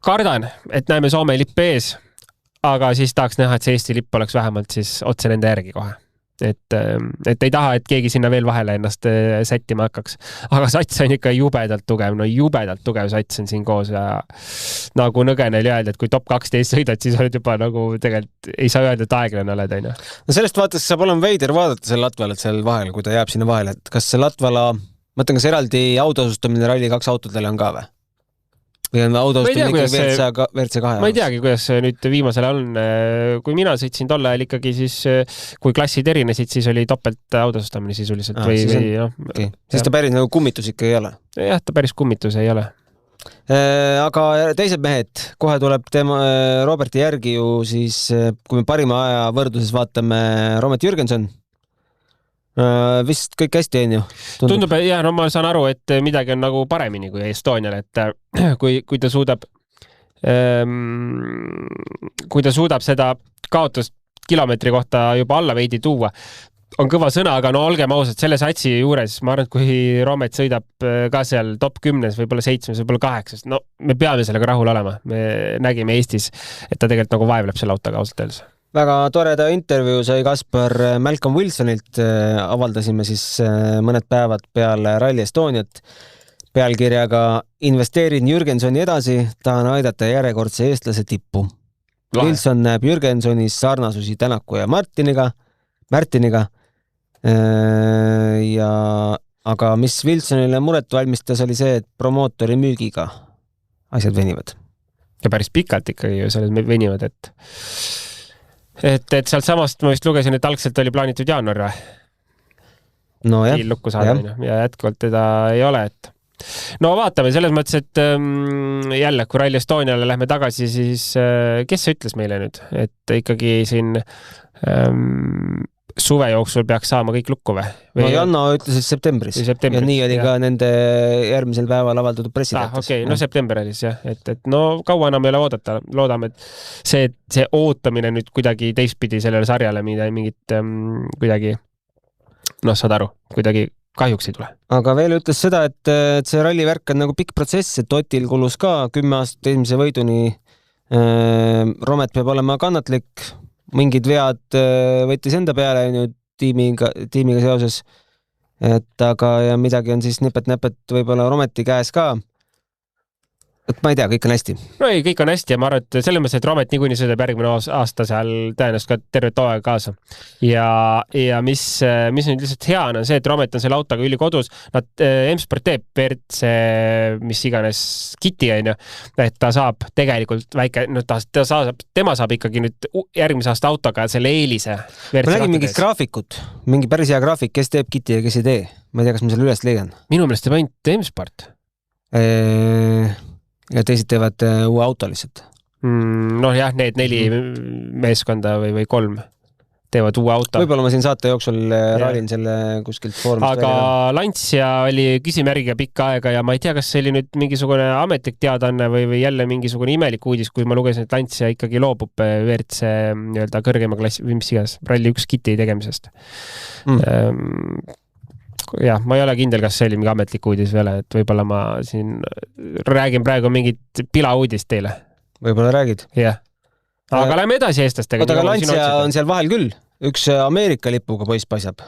kardan, et näeme Soome lipp ees, aga siis tahaks näha, et see Eesti lipp oleks vähemalt siis otse nende järgi kohe. Et ei taha, et keegi sinna veel vahele ennast sättima hakkaks. Aga sats on ikka jubedalt tugev sats on siin koos ja nagu Nõgenel öelda, et kui top 12 sõidad, siis oled juba nagu tegelikult ei saa öelda, et aeglane oled, on ju. No sellest vaatest saab olema veider vaadata selle Latvalat seal vahel, kui ta jääb sinna vahele, et kas see Latvala, mõtlen, kas eraldi autosustamine Rally 2 autodele on ka või? Või on autosustamine ikkagi WRC2? Ma ei teagi, kuidas nüüd viimasel on. Kui mina sõitsin tol ajal ikkagi, siis kui klassid erinesid, siis oli topelt autosustamine sisuliselt. Siis ta päris nagu kummitus ikka ei ole? Jah, ta päris kummitus ei ole. Aga teised mehed, kohe tuleb Roberti järgi ju siis, kui me parima aja võrdluses vaatame Romet Jürgenson. Vist kõik hästi on ju? Tundub, jah, no ma saan aru, et midagi on nagu paremini kui Estonial, et kui ta suudab seda kaotust kilomeetri kohta juba alla veidi tuua, on kõva sõna, aga no olgem ausad, selle satsi juures, ma arvan, et kui Romet sõidab ka seal top 10, võib-olla 7, võib-olla 8, no me peame sellega rahul olema. Me nägime Eestis, et ta tegelikult nagu vaevleb selle autoga ausalt öeldes. Väga toreda intervjuu sai Kaspar Malcolm Wilsonilt, avaldasime siis mõned päevad peale Rally Estoniat pealkirjaga Investeerin Jürgensoni edasi, tahan aidata järjekordse eestlase tippu. Wilson näeb Jürgensonis sarnasusi Tänaku ja Märtiniga, aga mis Wilsonile muret valmistas, oli see, et promootori müügiga asjad venivad. Ja päris pikalt ikkagi ju selles venivad, et sealt samast ma vist lugesin, et algselt oli plaanitud jaanuar lukku saada ja jätkuvalt teda ei ole, et no vaatame selles mõttes, et jälle, kui Rally Estoniale lähme tagasi, siis kes see ütles meile nüüd, et ikkagi siin suve jooksul peaks saama kõik lukku või? No Janno ütles, et septembris. Ja nii oli ka nende järgmisel päeval avaldatud pressiteates. Okei, no september oli siis jah, et no kaua enam ei ole oodata. Loodame, et see ootamine nüüd kuidagi teistpidi sellele sarjale mingit kuidagi, saad aru, kuidagi kahjuks ei tule. Aga veel ütles seda, et see rallivärk on nagu pikk protsess, et Otil kulus ka 10 aastat esimese võiduni. Romet peab olema kannatlik, mingid vead võttis enda peale nüüd tiimiga seoses, et aga ja midagi on siis nipet-näpet võib-olla Rometi käes ka. et ma ei tea, kõik on hästi. No ei, kõik on hästi ja ma arvan, et selles mõttes, et Roomet niikuinii sõidab järgmine aasta seal tõenäoliselt ka tervet hooaega kaasa. Ja mis nüüd lihtsalt hea on see, et Roomet on selle autoga ülikodus. Nad M-Sport teeb WRC, mis iganes kiti on ju, et ta saab tegelikult väike, no tema saab ikkagi nüüd järgmise aasta autoga selle eelise. Ma nägin mingit graafikut, mingi päris hea graafik, kes teeb kiti ja kes ei tee. Ma ei tea, kas ma selle üles leian. Minu meelest teeb ainult M-Sport. Ja teised teevad uue auto lihtsalt. Noh jah, need 4 meeskonda või 3 teevad uue auto. Võib-olla ma siin saate jooksul rallin selle kuskilt foorumist. Aga Lancia oli küsimärgiga pikka aega ja ma ei tea, kas see oli nüüd mingisugune ametlik teadanne või jälle mingisugune imelik uudis, kui ma lugesin, et Lancia ikkagi loobub WRC nii-öelda kõrgema klassi või mis igas Rally 1 kiti tegemisest. Jah, ma ei ole kindel, kas see oli mingi ametlik uudis veel, et võib-olla ma siin räägin praegu mingit pilauudist teile. Võib-olla räägid. Jah. Aga lähme edasi eestlastega. Aga Lancia on seal vahel küll. Üks Ameerika lipuga poiss paisab.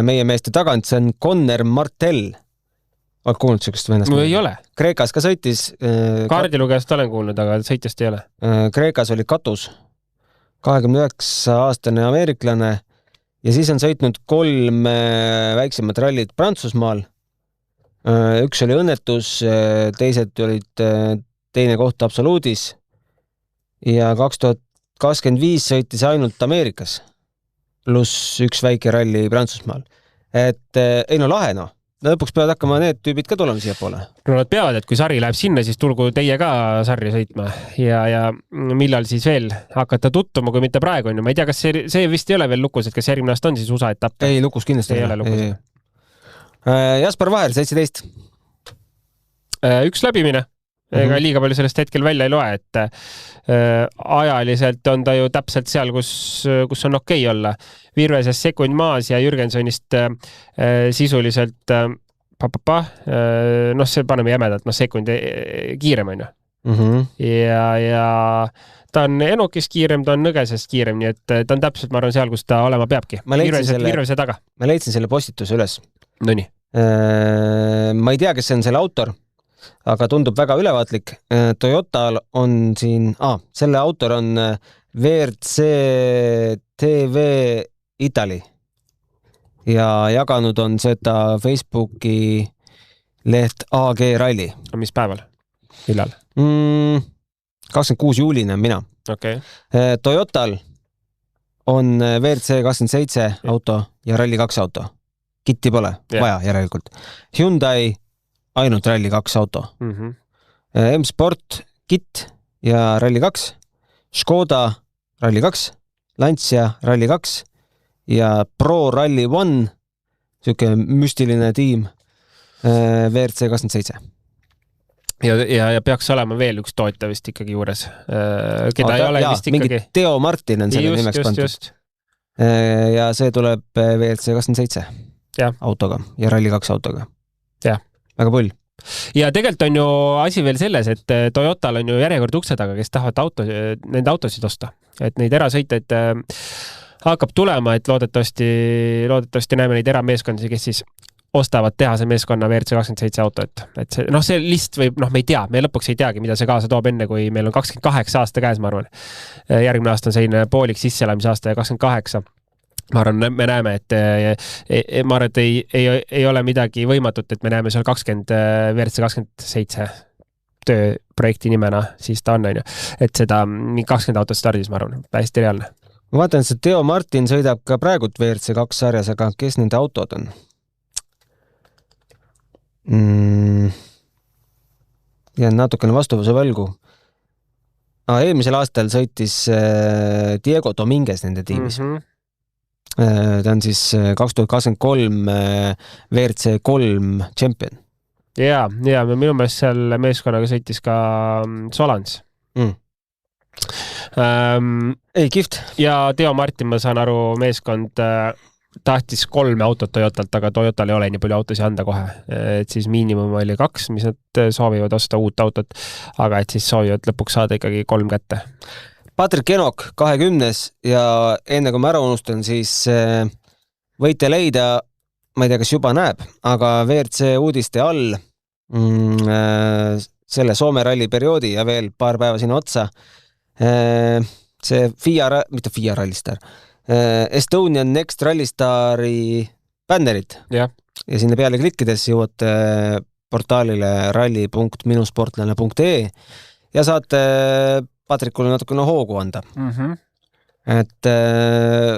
Meie meeste tagant, see on Conner Martell. Oled kuulnud sellist vennast? No ei ole. Kreekas ka sõitis. Kaardilugejast olen kuulnud, aga sõitjast ei ole. Kreekas oli katus. 29-aastane ameeriklane. Ja siis on sõitnud 3 väiksemat rallit Prantsusmaal. Üks oli õnnetus, teised olid teine koht absoluudis. Ja 2025 sõitis ainult Ameerikas. Pluss üks väike ralli Prantsusmaal. Et ei no lahe no. Lõpuks peavad hakkama need tüübid ka tulema siia poole. No nad peavad, et kui sari läheb sinna, siis tulgu teie ka sarja sõitma. Ja millal siis veel hakata tuttuma, kui mitte praegu on ju. Ma ei tea, kas see vist ei ole veel lukus, et kas järgmine aasta on siis USA etapp? Ei, lukus kindlasti ei ole lukus. Jaspar Vaher, 17. Üks läbimine. Ega liiga palju sellest hetkel välja ei loe, et ajaliselt on ta ju täpselt seal, kus on okei olla. Virveses sekund maas ja Jürgensonist sisuliselt see paneme jämedalt, sekund kiirem on ju. Ja ta on Enokist kiirem, ta on Nõgesest kiirem, nii et ta on täpselt, ma arvan, seal, kus ta olema peabki. Virvese taga. Ma leidsin selle postituse üles. Nonii. Ma ei tea, kes see on selle autor, aga tundub väga ülevaatlik. Toyotal on siin, selle autor on WRC TV Italy ja jaganud on seda Facebooki leht AG Rally. Mis päeval? Millal? 26 juulini on mina. Okay. Toyotal on WRC 27 auto ja Rally 2 auto. Kitti pole vaja järelikult. Hyundai ainult Rally 2 auto. M-Sport, Kit ja Rally 2, Škoda Rally 2, Lancia Rally 2 ja Pro Rally 1, siuke müstiline tiim, WRC 27. Ja peaks olema veel üks tootja vist ikkagi juures. Keda ei ole vist ikkagi. Mingi Teo Martin on selle nimeks pandud. Ja see tuleb WRC 27 autoga ja Rally 2 autoga. Väga pull. Ja tegelikult on ju asi veel selles, et Toyotal on ju järjekord ukse taga, kes tahavad nende autosid osta. Et neid erasõiteid hakkab tulema, et loodetavasti näeme neid erameeskondi, kes siis ostavad tehase meeskonna WRC 27 auto. Et see list võib, me ei tea, me lõpuks ei teagi, mida see kaasa toob enne, kui meil on 28 aasta käes, ma arvan. Järgmine aasta on selline poolik sisseelamise aasta ja 28. Ma arvan, me näeme, et ei ole midagi võimatut, et me näeme seal 20 WRC 27 tööprojekti nimena, siis ta on, et seda 20 autot stardis, ma arvan, hästi reaalne. Ma vaatan, et see Teo Martin sõidab ka praegult WRC 2 sarjas, aga kes nende autod on? Jään natukene vastuvuse võlgu. Eelmisel aastal sõitis Diego Dominguez nende tiimis. Ta on siis 2023 WRC 3 champion. Ja minu meelest seal meeskonnaga sõitis ka Solans. Ei, kihvt. Ja Teo Martin, ma saan aru, meeskond tahtis 3 autot Toyotalt, aga Toyotal ei ole nii palju autosi anda kohe. Et siis miinimum oli 2, mis nad soovivad osta uut autot, aga et siis soovivad lõpuks saada ikkagi 3 kätte. Patrick Enok 20. ja enne kui ma ära unustan, siis võite leida, ma ei tea, kas juba näeb, aga WRC uudiste all selle Soome ralli perioodi ja veel paar päeva sinna otsa. See mitte FIA Rallystar, Estonian Next Rallystari bännerid ja sinna peale klikkides jõuate portaalile ralli.minusportlane.ee ja saate Patrikule natukene hoogu anda. Et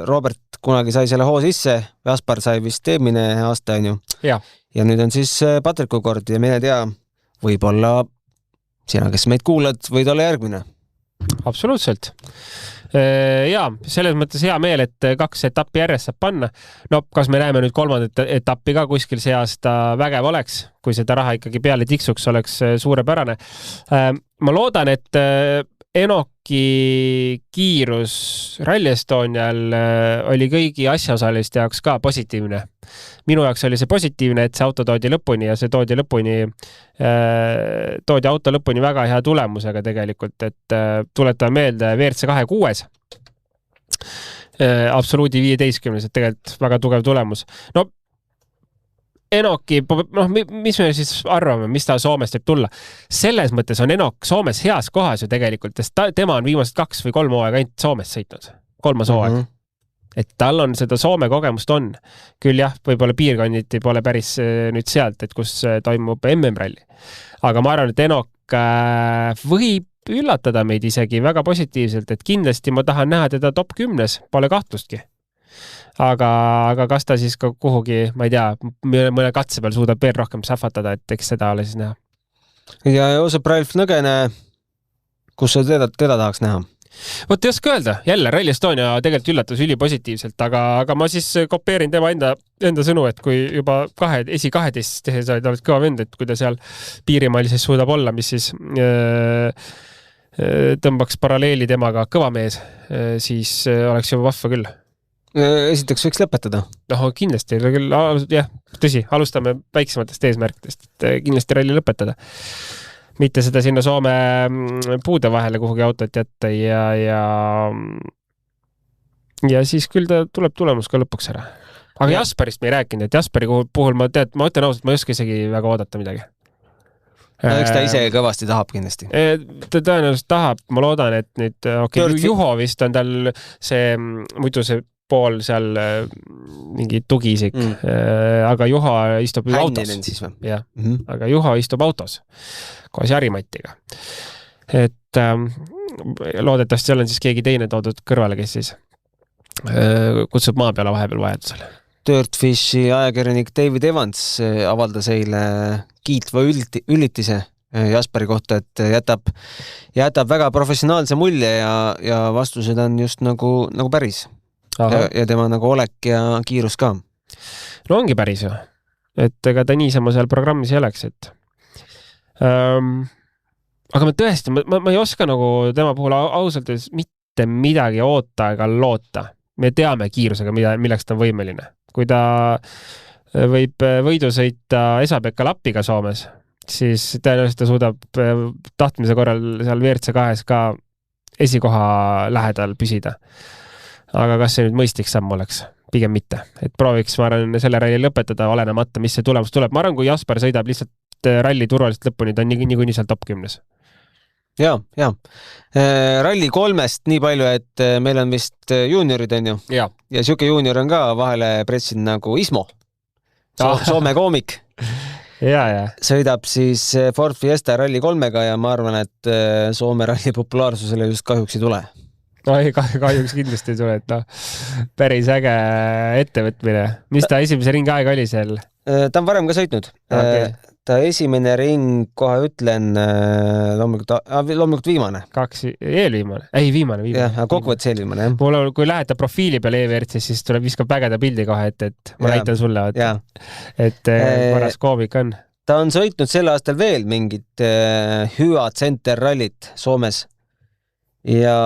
Robert kunagi sai selle hoo sisse, Jaspar sai vist eelmine aasta, on ju. Ja nüüd on siis Patriku kord ja mine tea, võib-olla sina, kes meid kuulad, võid olla järgmine. Absoluutselt. Ja selles mõttes hea meel, et 2 etappi järjest saab panna. No, kas me näeme nüüd 3. etappi ka kuskil see aasta vägev oleks, kui seda raha ikkagi peale tiksuks oleks suurepärane. Ma loodan, et Enoki kiirus Rally Estonial oli kõigi asjaosaliste jaoks ka positiivne. Minu jaoks oli see positiivne, et see auto toodi lõpuni ja see toodi auto lõpuni väga hea tulemusega tegelikult, et tuletame meelde WRC 2.6. Absoluudi 15, et tegelikult väga tugev tulemus. No, Enoki, mis me siis arvame, mis ta Soomest võib tulla? Selles mõttes on Enok Soomes heas kohas ju tegelikult, sest tema on viimased 2 või 3 hooaega ainult Soomest sõitnud. 3. hooaeg. Et tal on seda Soome kogemust on. Küll jah, võib-olla piirkonniti pole päris nüüd sealt, et kus toimub MM-ralli. Aga ma arvan, et Enok võib üllatada meid isegi väga positiivselt, et kindlasti ma tahan näha teda top 10, pole kahtlustki. Aga kas ta siis ka kuhugi, ma ei tea, mõne katse peal suudab veel rohkem sähvatada, et eks seda ole siis näha. Ja Joosep Ralf Nõgene, kus sa teda tahaks näha? Vot ei oska öelda, jälle Rally Estonia tegelikult üllatas ülipositiivselt, aga ma siis kopeerin tema enda sõnu, et kui juba esi 12 tehes oled kõva vend, et kui ta seal piirimail siis suudab olla, mis siis tõmbaks paralleeli temaga kõva mees, siis oleks juba vahva küll. Esiteks võiks lõpetada. No kindlasti, jah, tõsi, alustame väiksematest eesmärkidest, et kindlasti ralli lõpetada. Mitte seda sinna Soome puude vahele kuhugi autot jätta ja siis küll ta tuleb tulemus ka lõpuks ära. Aga Jasperist me ei rääkinud, et Jasperi puhul ma ütlen ausalt, ma ei oska isegi väga oodata midagi. Eks ta ise kõvasti tahab kindlasti. Ta tõenäoliselt tahab, ma loodan, et nüüd Juho vist on tal see muidu see pool seal mingi tugiisik, aga Juho istub autos. Ja, aga Juho istub autos koos Jari-Mattiga. Et loodetavasti seal on siis keegi teine toodud kõrvale, kes siis kutsub maa peale vahepeal vajadusele. Dirtfishi ajakirjanik David Evans avaldas eile kiitva üllitise Jasperi kohta, et jätab väga professionaalse mulje ja vastused on just nagu päris. Ja tema nagu olek ja kiirus ka. No ongi päris ju. Et ega ta niisama seal programmis ei oleks, et aga ma tõesti, ma ei oska nagu tema puhul ausalt mitte midagi oota ega loota. Me teame kiirusega, milleks ta on võimeline. Kui ta võib võidu sõita Esa-Pekka Lappiga Soomes, siis tõenäoliselt ta suudab tahtmise korral seal WRC 2 ka esikoha lähedal püsida. Aga kas see nüüd mõistlik samm oleks? Pigem mitte. Et prooviks, ma arvan, selle ralli lõpetada, olenemata, mis see tulemus tuleb. Ma arvan, kui Jasper sõidab lihtsalt ralli turvaliselt lõpuni, ta on niikuinii seal top 10. Ja. Ralli 3-st nii palju, et meil on vist juuniorid, on ju? Ja siuke juunior on ka vahele pressinud nagu Ismo. Soome koomik. Ja. Sõidab siis Ford Fiesta ralli 3-ga ja ma arvan, et Soome ralli populaarsusele just kahjuks ei tule. No ei, kahjuks kindlasti ei tule, et päris äge ettevõtmine. Mis ta esimese ringi aega oli seal? Ta on varem ka sõitnud. Okay. Ta esimene ring, kohe ütlen, loomulikult viimane. Eelviimane? Ei, viimane. Jah, kokkuvõttes eelviimane, jah. Mul kui läheta profiili peale EVRC, siis tuleb viskab vägeda pildi kohe, et ma näitan sulle, et korras koomik on. Ta on sõitnud sel aastal veel mingit Hüa Center rallit Soomes. Ja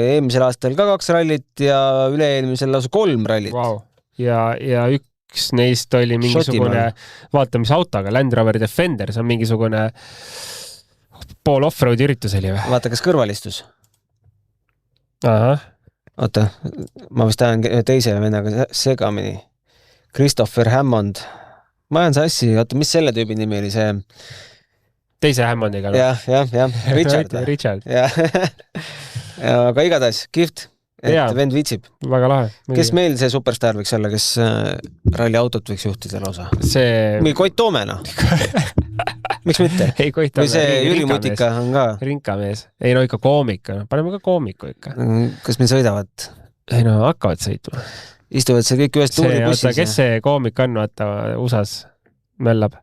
eelmisel aastal ka 2 rallit ja üle-eelmisel lausa 3 rallit. Wow. Ja üks neist oli mingisugune, vaata mis autoga, Land Rover Defender, see on mingisugune pool off-road üritus oli või? Vaata, kas kõrvalistus? Aha. Oota, ma vist tahan teise vennaga segamini. Christopher Hammond. Ma jään sassi, oota, mis selle tüübi nimi oli see? teise Hammondiga. jah, Richard. Aga igatahes, kihvt, et vend viitsib. Väga lahe. Kes meil see superstaar võiks olla, kes ralliautot võiks juhtida lausa? Meil Koit Toomena. Miks mitte? Ei, Koit või see Jüri Mutika on ka? Rinkamees. Ei no ikka koomik. Paneme ka koomiku ikka. Kas meil sõidavad? Ei no hakkavad sõitma. Istuvad see kõik ühes tuuribussis. Kes see koomik on, vaata, USA-s möllab?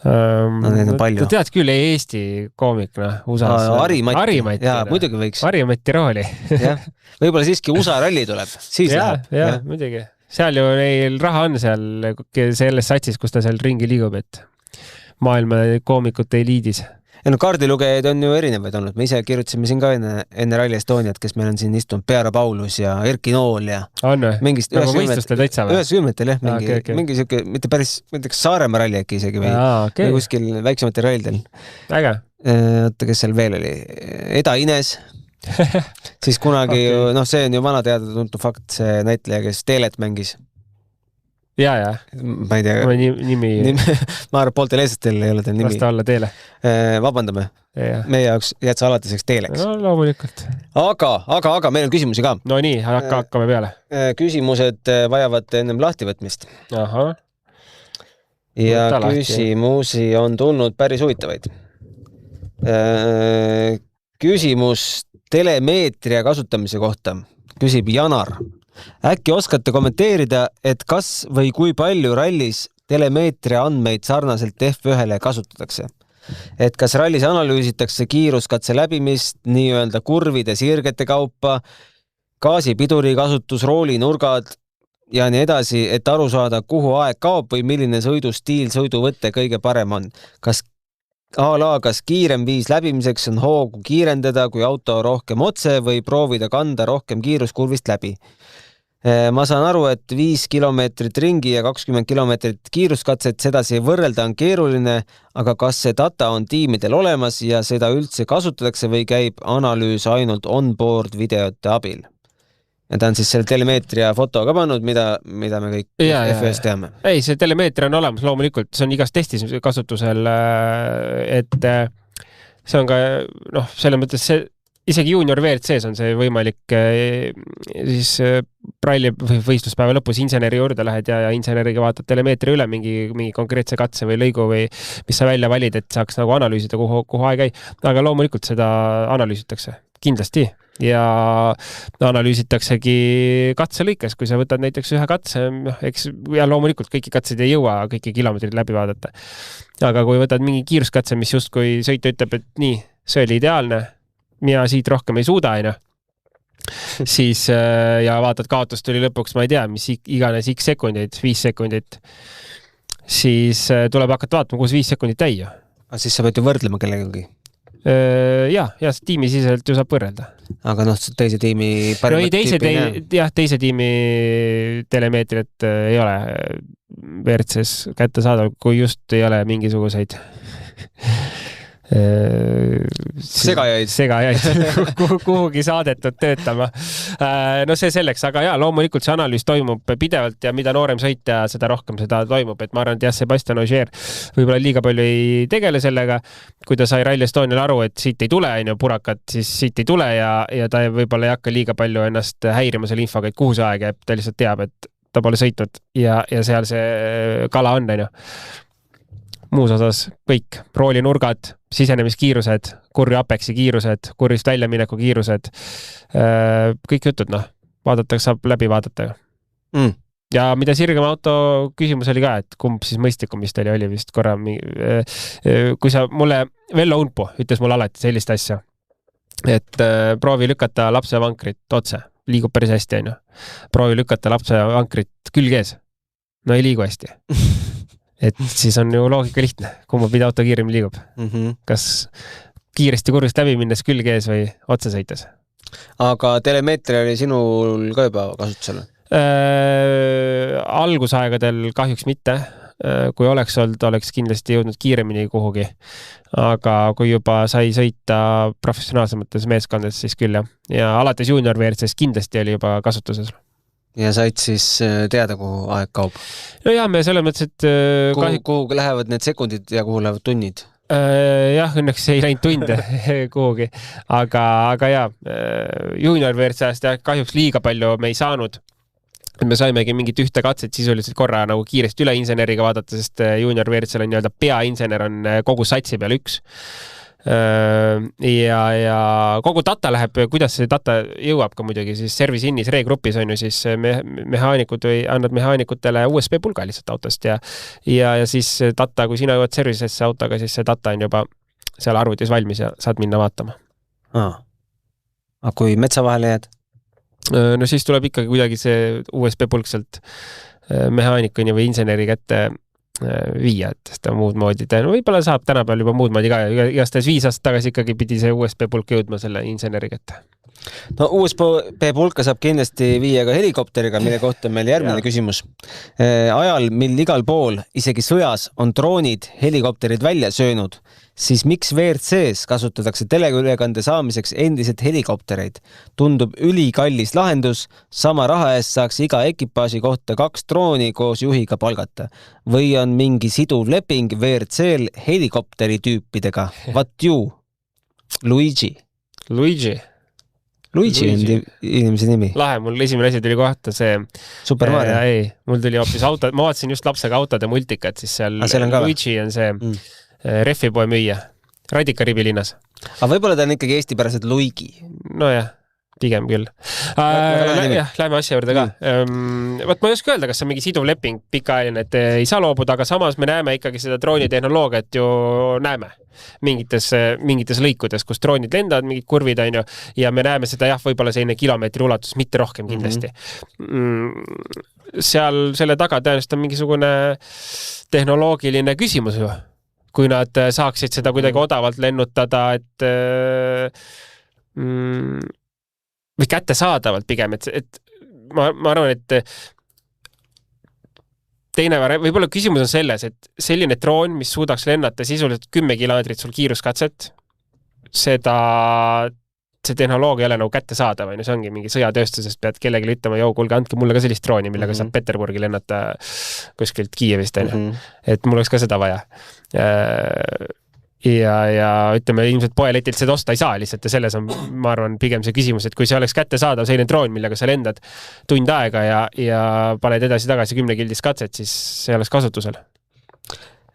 Neid on palju. Ta tead küll Eesti koomik, USA-s. Harimati. Jaa, muidugi võiks. Harimati rooli. Võib-olla siiski USA ralli tuleb. Siis läheb. Jaa, muidugi. Seal ju neil raha on seal selles satsis, kus ta seal ringi liigub, et maailma koomikute eliidis. Ja no kaardilugejaid on ju erinevaid olnud. Me ise kirjutasime siin ka enne Rally Estoniat, kes meil on siin istunud Peara Paulus ja Erki Nool ja mingist nagu võistluste täitsa või? 90-tel jah, mingi siuke, mitte päris, mõtleks Saaremaa ralli äkki isegi või kuskil väiksematel rallidel. Äge. Oota, kes seal veel oli? Eda Ines. Siis kunagi see on ju vana teada tuntud fakt, see näitleja, kes Teelet mängis. Ja. Ma ei tea. Nimi. Ma arvan, pooltel eestlastel ei ole teil nimi. Lasta olla Teele. Vabandame. Meie jaoks jääd sa alatiseks Teeleks. No loomulikult. Aga meil on küsimusi ka. No nii, hakkame peale. Küsimused vajavad ennem lahtivõtmist. Aha. Ja küsimusi on tulnud päris huvitavaid. Küsimus telemeetria kasutamise kohta. Küsib Janar. Äkki oskate kommenteerida, et kas või kui palju rallis telemeetria andmeid sarnaselt F1-le kasutatakse? Et kas rallis analüüsitakse kiiruskatse läbimist, nii-öelda kurvide sirgete kaupa, gaasipiduri kasutus, roolinurgad ja nii edasi, et aru saada, kuhu aeg kaob või milline sõidustiil, sõiduvõte kõige parem on? Kas kiirem viis läbimiseks on hoogu kiirendada, kui auto rohkem otse või proovida kanda rohkem kiiruskurvist läbi? Ma saan aru, et 5 kilomeetrit ringi ja 20 kilomeetrit kiiruskatset sedasi võrrelda on keeruline, aga kas see data on tiimidel olemas ja seda üldse kasutatakse või käib analüüs ainult on-board videote abil? Ja ta on siis selle telemeetria foto ka pannud, mida me kõik F1 teame. Ei, see telemeetria on olemas loomulikult, see on igas testis kasutusel, et see on ka, selles mõttes see isegi junior WRC-s on see võimalik siis ralli või võistluspäeva lõpus inseneri juurde lähed ja inseneriga vaatad telemeetri üle mingi konkreetse katse või lõigu või mis sa välja valid, et saaks nagu analüüsida, kuhu aeg käi. Aga loomulikult seda analüüsitakse kindlasti ja analüüsitaksegi katselõikes, kui sa võtad näiteks ühe katse, ja loomulikult kõiki katseid ei jõua kõiki kilomeetrid läbi vaadata. Aga kui võtad mingi kiiruskatse, mis justkui sõita ütleb, et nii, see oli ideaalne, mina siit rohkem ei suuda, siis ja vaatad kaotust tuli lõpuks, ma ei tea, mis iganes x sekundid, 5 sekundit, siis tuleb hakata vaatama, kus 5 sekundit täi. Aga siis sa pead ju võrdlema kellegagi? Ja tiimi siseselt ju saab võrrelda. Aga teise tiimi parimat tüüpi ei näe? Teise tiimi telemeetriat ei ole WRC-s kätte saada, kui just ei ole mingisuguseid segajaid kuhugi saadetud töötama. No see selleks, aga loomulikult see analüüs toimub pidevalt ja mida noorem sõitja, seda rohkem seda toimub, et ma arvan, et Sebastian Ogier võib-olla liiga palju ei tegele sellega, kui ta sai Rally Estonial aru, et siit ei tule purakat, siis siit ei tule ja ta võib-olla ei hakka liiga palju ennast häirima selle infoga, et kuhu see aeg jääb, ta lihtsalt teab, et ta pole sõitnud ja seal see kala on, muus osas kõik, roolinurgad, sisenemiskiirused, kurvi Apexi kiirused, kurvist väljamineku kiirused, kõik jutud, vaadatakse, saab läbi vaadata. Ja mida sirgem auto küsimus oli ka, et kumb siis mõistlikum vist oli vist korra, kui sa mulle, Vello Unpu ütles mulle alati sellist asja, et proovi lükata lapsevankrit otse, liigub päris hästi, proovi lükata lapsevankrit külgees, no ei liigu hästi. Et siis on ju loogika lihtne, kumma pidi auto kiirem liigub. Kas kiiresti kurvist läbi minnes külge ees või otse sõites? Aga telemeetria oli sinul ka juba kasutusel? Algusaegadel kahjuks mitte. Kui oleks olnud, oleks kindlasti jõudnud kiiremini kuhugi. Aga kui juba sai sõita professionaalsemates meeskondades, siis küll jah. Ja alates junior WRC-s kindlasti oli juba kasutuses. Ja said siis teada, kuhu aeg kaob? No jah, me selles mõttes, et... Kuhu lähevad need sekundid ja kuhu lähevad tunnid? Jah, õnneks ei läinud tunde kuhugi, aga junior WRC-st kahjuks liiga palju me ei saanud. Me saimegi mingit ühte katset sisuliselt korra nagu kiiresti üle inseneriga vaadata, sest junior WRC-l on nii-öelda peainsener on kogu satsi peal üks. Ja kogu data läheb, kuidas see data jõuab ka muidugi, siis service innis reegrupis on ju siis mehaanikud või annad mehaanikutele USB pulga lihtsalt autost ja siis data, kui sina jõuad servicesse autoga, siis see data on juba seal arvutis valmis ja saad minna vaatama. Aga kui metsa vahele jääd? No siis tuleb ikkagi kuidagi see USB pulk sealt mehaanikuni või inseneri kätte viia, et seda muud moodi teha. No võib-olla saab tänapäeval juba muud moodi ka. Igastades 5 aastat tagasi ikkagi pidi see USB pulk jõudma selle inseneri kätte. No USB pulka saab kindlasti viia ka helikopteriga, mille kohta meil järgmine küsimus. Ajal, mil igal pool, isegi sõjas, on droonid helikopterid välja söönud, siis miks WRC-s kasutatakse teleülekande saamiseks endiselt helikoptereid? Tundub ülikallis lahendus, sama raha eest saaks iga ekipaaži kohta 2 drooni koos juhiga palgata. Või on mingi siduv leping WRC-l helikopteri tüüpidega? What you? Luigi on inimese nimi. Lahe, mul esimene asi tuli kohta see Super Mario. Ei, mul tuli hoopis auto, ma vaatasin just lapsega autode multikat, siis seal Luigi on see refipoe müüja Radikaribi linnas. Aga võib-olla ta on ikkagi eestipäraselt Luigi. No jah, pigem küll. Lähme asja juurde ka. Võt ma ei oska öelda, kas on mingi siduv leping pikaajaline, et ei saa loobuda, aga samas me näeme ikkagi seda droonitehnoloogiat ju näeme mingites lõikudes, kus droonid lendavad, mingid kurvid on ju, ja me näeme seda võib-olla selline kilomeetri ulatus, mitte rohkem kindlasti. Seal selle taga tõenäoliselt on mingisugune tehnoloogiline küsimus ju. Kui nad saaksid seda kuidagi odavalt lennutada, et või kättesaadavalt pigem, et ma arvan, et teine võib-olla küsimus on selles, et selline droon, mis suudaks lennata sisuliselt 10 kilomeetrit sul kiiruskatset, see tehnoloogia ei ole nagu kättesaadav, see ongi mingi sõjatööstusest, pead kellelegi ütlema, kuulge, andke mulle ka sellist drooni, millega saab Peterburgi lennata kuskilt Kiievist, et mul oleks ka seda vaja. Ja ütleme, ilmselt poeletilt seda osta ei saa lihtsalt ja selles on, ma arvan, pigem see küsimus, et kui see oleks kättesaadav selline droon, millega sa lendad tund aega ja paned edasi-tagasi 10 kildist katset, siis see oleks kasutusel.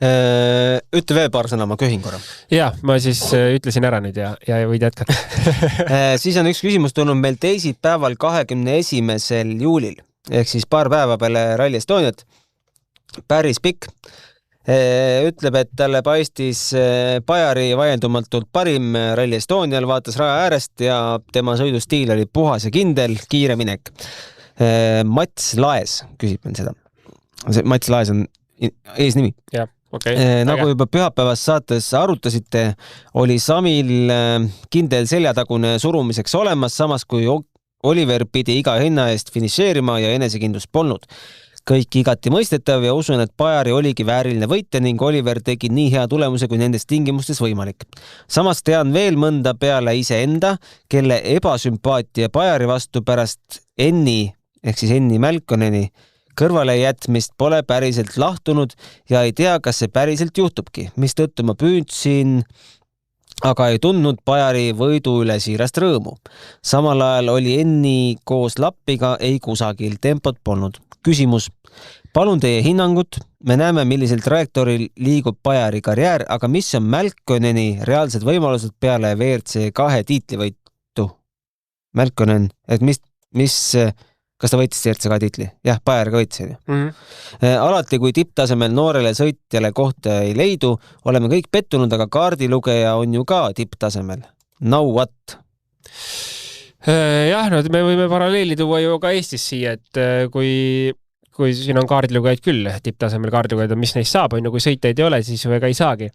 Ütle veel paar sõna, ma köhin korra. Ja, ma siis ütlesin ära nüüd ja võid jätkata. Siis on üks küsimus tulnud meil teisipäeval 21. juulil, ehk siis paar päeva peale Rally Estoniat. Päris pikk. Ütleb, et talle paistis Pajari vaieldumatult parim Rally Estonial, vaatas raja äärest ja tema sõidustiil oli puhas ja kindel, kiire minek. Mats Laes küsib meil seda. Mats Laes on eesnimi. Jah. Okay, nagu juba pühapäevas saates arutasite, oli Samil kindel seljatagune surumiseks olemas, samas kui Oliver pidi iga hinna eest finišeerima ja enesekindlust polnud. Kõik igati mõistetav ja usun, et Pajari oligi vääriline võitja ning Oliver tegi nii hea tulemuse, kui nendes tingimustes võimalik. Samas tean veel mõnda peale iseenda, kelle ebasümpaatia Pajari vastu pärast Enni, ehk siis Enni Mälkoneni, kõrvale jätmist pole päriselt lahtunud ja ei tea, kas see päriselt juhtubki, mistõttu ma püüdsin, aga ei tundnud Pajari võidu üle siirast rõõmu. Samal ajal oli Enni koos Lappiga ei kusagil, tempot polnud. Küsimus. Palun teie hinnangut. Me näeme, millisel trajektooril liigub Pajari karjäär, aga mis on Mälkoneni reaalsed võimalused peale WRC 2 tiitlivõitu? Mälkonen, et kas ta võitis WRC 2 tiitli? Jah, Pajariga võitis. Alati, kui tipptasemel noorele sõitjale kohta ei leidu, oleme kõik pettunud, aga kaardilugeja on ju ka tipptasemel. Now what? Jah, no me võime paralleeli tuua ju ka Eestis siia, et kui siin on kaardilugejaid küll, tipptasemel kaardilugejaid, mis neist saab, kui sõiteid ei ole, siis ju ega ei saagi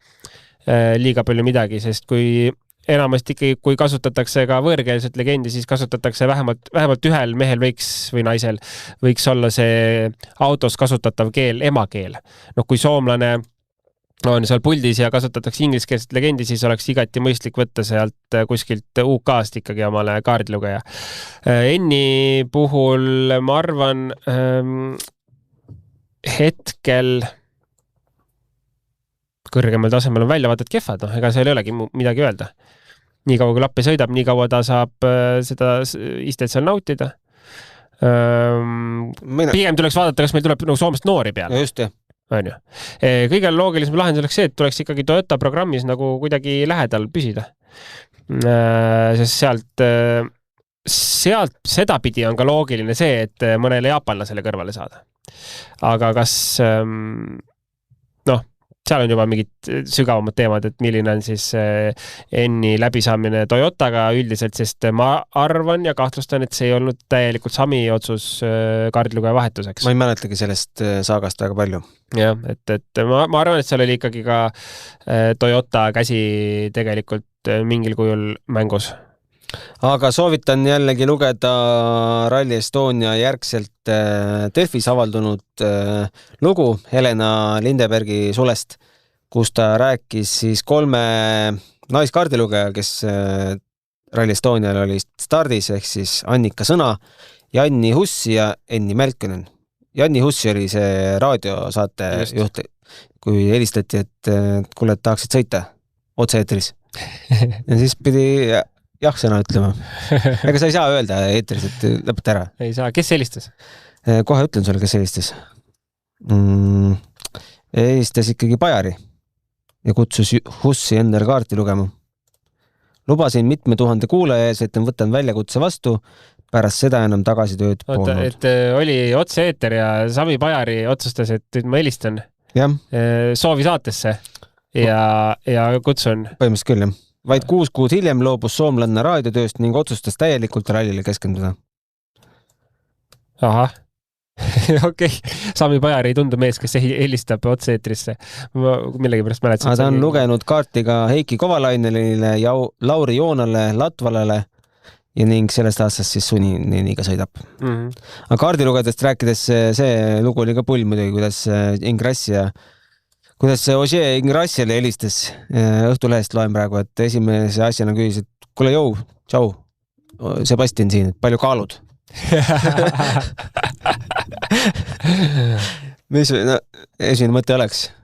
liiga palju midagi, sest kui enamasti ikkagi, kui kasutatakse ka võõrkeelset legendi, siis kasutatakse vähemalt ühel mehel või naisel võiks olla see autos kasutatav keel, emakeel. Kui soomlane on seal puldis ja kasutatakse ingliskeelset legendi, siis oleks igati mõistlik võtta sealt kuskilt UK-st ikkagi omale kaardilugeja. Enni puhul ma arvan hetkel kõrgemal tasemel on väljavaated kehvad, ega seal ei olegi midagi öelda. Nii kaua kui lappi sõidab, nii kaua ta saab seda istet seal nautida. Pigem tuleks vaadata, kas meil tuleb nagu Soomest noori peale. Just, jah. On ju. Kõige loogilisem lahendus oleks see, et tuleks ikkagi Toyota programmis nagu kuidagi lähedal püsida. Sest sealt sedapidi on ka loogiline see, et mõnele jaapanlasele kõrvale saada. Aga kas seal on juba mingid sügavamad teemad, et milline on siis Enni läbisaamine Toyotaga üldiselt, sest ma arvan ja kahtlustan, et see ei olnud täielikult Sami otsus kaardilugeja vahetuseks. Ma ei mäletagi sellest saagast väga palju. Jah, et ma arvan, et seal oli ikkagi ka Toyota käsi tegelikult mingil kujul mängus. Aga soovitan jällegi lugeda Rally Estonia järgselt Delfis avaldunud lugu Helena Lindebergi sulest, kus ta rääkis siis 3 naiskaardilugeja, kes Rally Estonial oli stardis, ehk siis Annika Sõna, Janni Hussi ja Enni Mälkönen. Janni Hussi oli see raadiosaate juht, kui helistati, et kuule, et tahaksid sõita otse-eetris. Ja siis pidi jah-sõna ütlema. Ega sa ei saa öelda eetris, et lõpeta ära. Ei saa. Kes helistas? Kohe ütlen sulle, kes helistas. Helistas ikkagi Pajari ja kutsus Hussi enda kaarti lugema. Lubasin mitme 1000 kuulaja ees, et võtan väljakutse vastu, pärast seda enam tagasitööd polnud. Et oli otse-eeter ja Sami Pajari otsustas, et nüüd ma helistan soovi saatesse ja kutsun. Põhimõtteliselt küll, jah. Vaid 6 kuud hiljem loobus soomlanna raadiotööst ning otsustas täielikult rallile keskenduda. Ahah. Okei. Sami Pajari ei tundu mees, kes helistab otse-eetrisse. Ma millegi pärast mäletasin. Ta on lugenud kaartiga Heiki Kovalainelile, Lauri Joonale, Latvalale ja ning sellest aastast siis Suniniga sõidab. Aga kaardilugedest rääkides see lugu oli ka pull muidugi, kuidas see Ožee Ingrassiale helistas Õhtulehest loen praegu, et esimese asjana küsis, et kuule jõu, tšau, Sebastian siin, et palju kaalud? Mis esimene mõte oleks?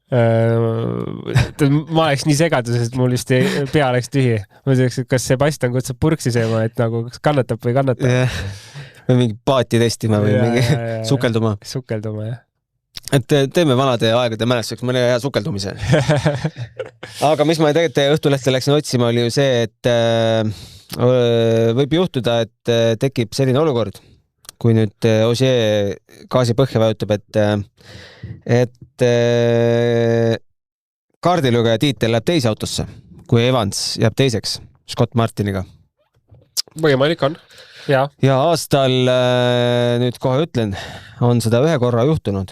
Ma oleks nii segaduses, et mul just pea oleks tühi. Ma ütleks, et kas Sebastian kutsub purksi sööma, et nagu kas kannatab või kannatab. Või mingi paati testima või mingi sukelduma. Sukelduma, jah. Et teeme vanade aegade mälestuseks mõne hea sukeldumise. Aga mis ma tegelikult Õhtulehte läksin otsima, oli ju see, et võib juhtuda, et tekib selline olukord, kui nüüd Ožee gaasi põhja vajutab, et kaardilugeja tiitel läheb teise autosse, kui Evans jääb teiseks Scott Martiniga. Võimalik on, ja. Ja aastal, nüüd kohe ütlen, on seda ühe korra juhtunud.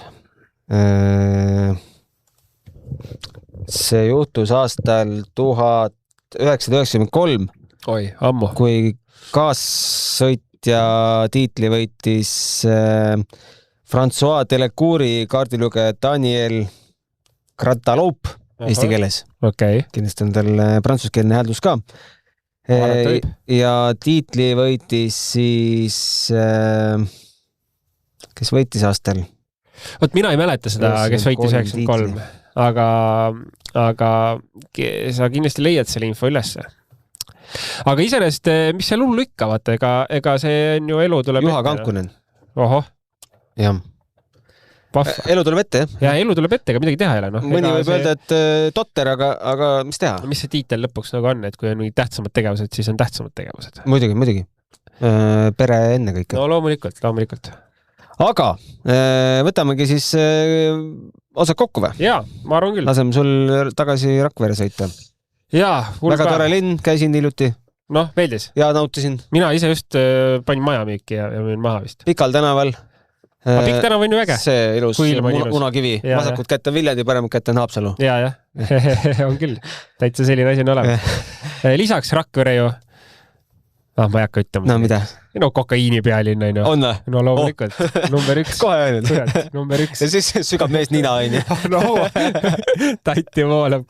See juhtus aastal 1993. Oi, ammu. Kui kaassõitja tiitli võitis François Delecouri kaardilugeja Daniel Gratalop eesti keeles. Okay. Kindlasti on tal prantsuskeelne hääldus ka. Ja tiitli võitis siis kes võitis aastal? Oot, mina ei mäleta seda, kes võitis 93, aga sa kindlasti leiad selle info ülesse. Aga iseenesest, mis seal hullu ikka, vaata, ega see on ju elu tuleb Juha Kankunen. Oho. Jah. Elu tuleb ette, jah? Ja elu tuleb ette, ega midagi teha ei ole. Mõni võib öelda, et totter, aga mis teha? Mis see tiitel lõpuks nagu on, et kui on mingid tähtsamad tegevused, siis on tähtsamad tegevused. Muidugi. Pere enne kõik. No loomulikult. Aga võtamegi siis osad kokku või? Jaa, ma arvan küll. Laseme sul tagasi Rakvere sõita. Jaa. Väga tore linn, käisin hiljuti. Noh, meeldis. Ja nautisin. Mina ise just panin maja müüki ja mõin maha vist. Pikal tänaval. Pikk tänav on ju äge. See ilus unakivi. Vasakut kätte on Viljandi, paremat kätte on Haapsalu. Jaa. On küll. Täitsa selline asi on olemas. Lisaks Rakvere ju ma ei hakka ütlema. No mida? No kokaiini pealinn on ju. On või? No loomulikult. Number 1. Kohe öelnud. Number 1. Ja siis sügab mees nina on ju. No, tatti voolab.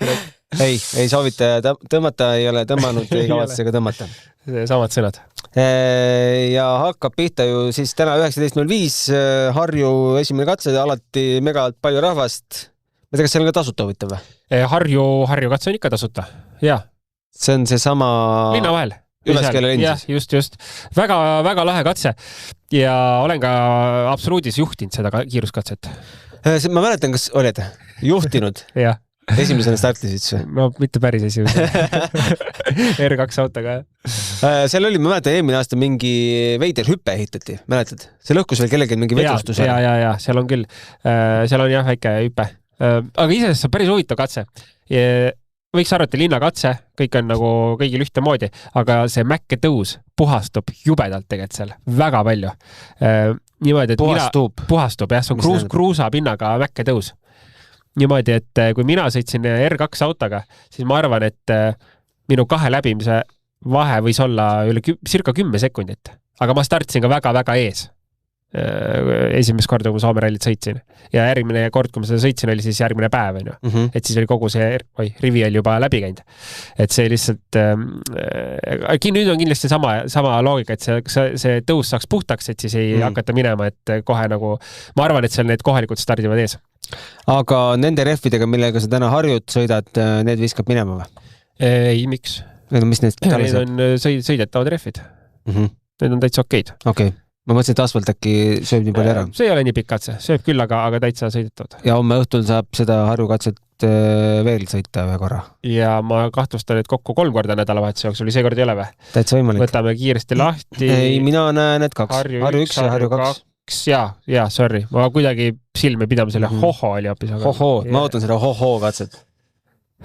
Ei soovita tõmmata, ei ole tõmmanud, ei kavatse ka tõmmata. Samad sõnad. Ja hakkab pihta ju siis täna 19.05 Harju esimene katse, alati megalt palju rahvast. ma tea, kas see on ka tasuta huvitav või? Harju katse on ikka tasuta, jaa. See on see sama... Linna vahel. Üleskele linn siis? Just. Väga lahe katse ja olen ka absoluudis juhtinud seda kiiruskatset. Ma mäletan, kas oled juhtinud? Jah. Esimesena startlisid see? No mitte päris esimesena. R2 autoga. Seal oli, ma mäletan, eelmine aasta mingi veider hüppe ehitati, mäletad? See lõhkus veel kellelgi mingi vedustus. Ja, seal on küll. Seal on jah väike hüppe. Aga iseenesest on päris huvitav katse. Võiks arvata linnakatse, kõik on nagu kõigil ühte moodi, aga see mäkke tõus puhastub jubedalt tegelikult seal. Väga palju. Niimoodi, et puhastub, jah, see on kruusapinnaga mäkke tõus. Niimoodi, et kui mina sõitsin R2 autoga, siis ma arvan, et minu 2 läbimise vahe võis olla üle circa 10 sekundit. Aga ma startsin ka väga ees. Esimest korda, kui Soome rallit sõitsin. Ja järgmine kord, kui ma seda sõitsin, oli siis järgmine päev. Et siis oli kogu see rivi oli juba läbi käinud. Et see lihtsalt... nüüd on kindlasti sama loogika, et see tõus saaks puhtaks, et siis ei hakata minema, et kohe nagu... Ma arvan, et seal need kohalikud stardivad ees. Aga nende rehvidega, millega sa täna harjud sõidad, need viskab minema või? Ei, miks? Need on sõidetavad rehvid. Need on täitsa okeid. Okei. Ma mõtlesin, et asfalt äkki sööb nii palju ära. See ei ole nii pikk katse. Sööb küll, aga täitsa sõidetavad. Ja homme õhtul saab seda harjukatset veel sõita ühe korra. Ja ma kahtlustan, et kokku 3 korda nädalavahetuse jooksul. See kord ei ole või? Täitsa võimalik. Võtame kiiresti lahti. Ei, mina näen, et 2. Harju 1 ja Harju 2. Ja, sorry. Ma kuidagi silme pidama selle hoho oli hoopis. Hoho, ma ootan seda hoho katset.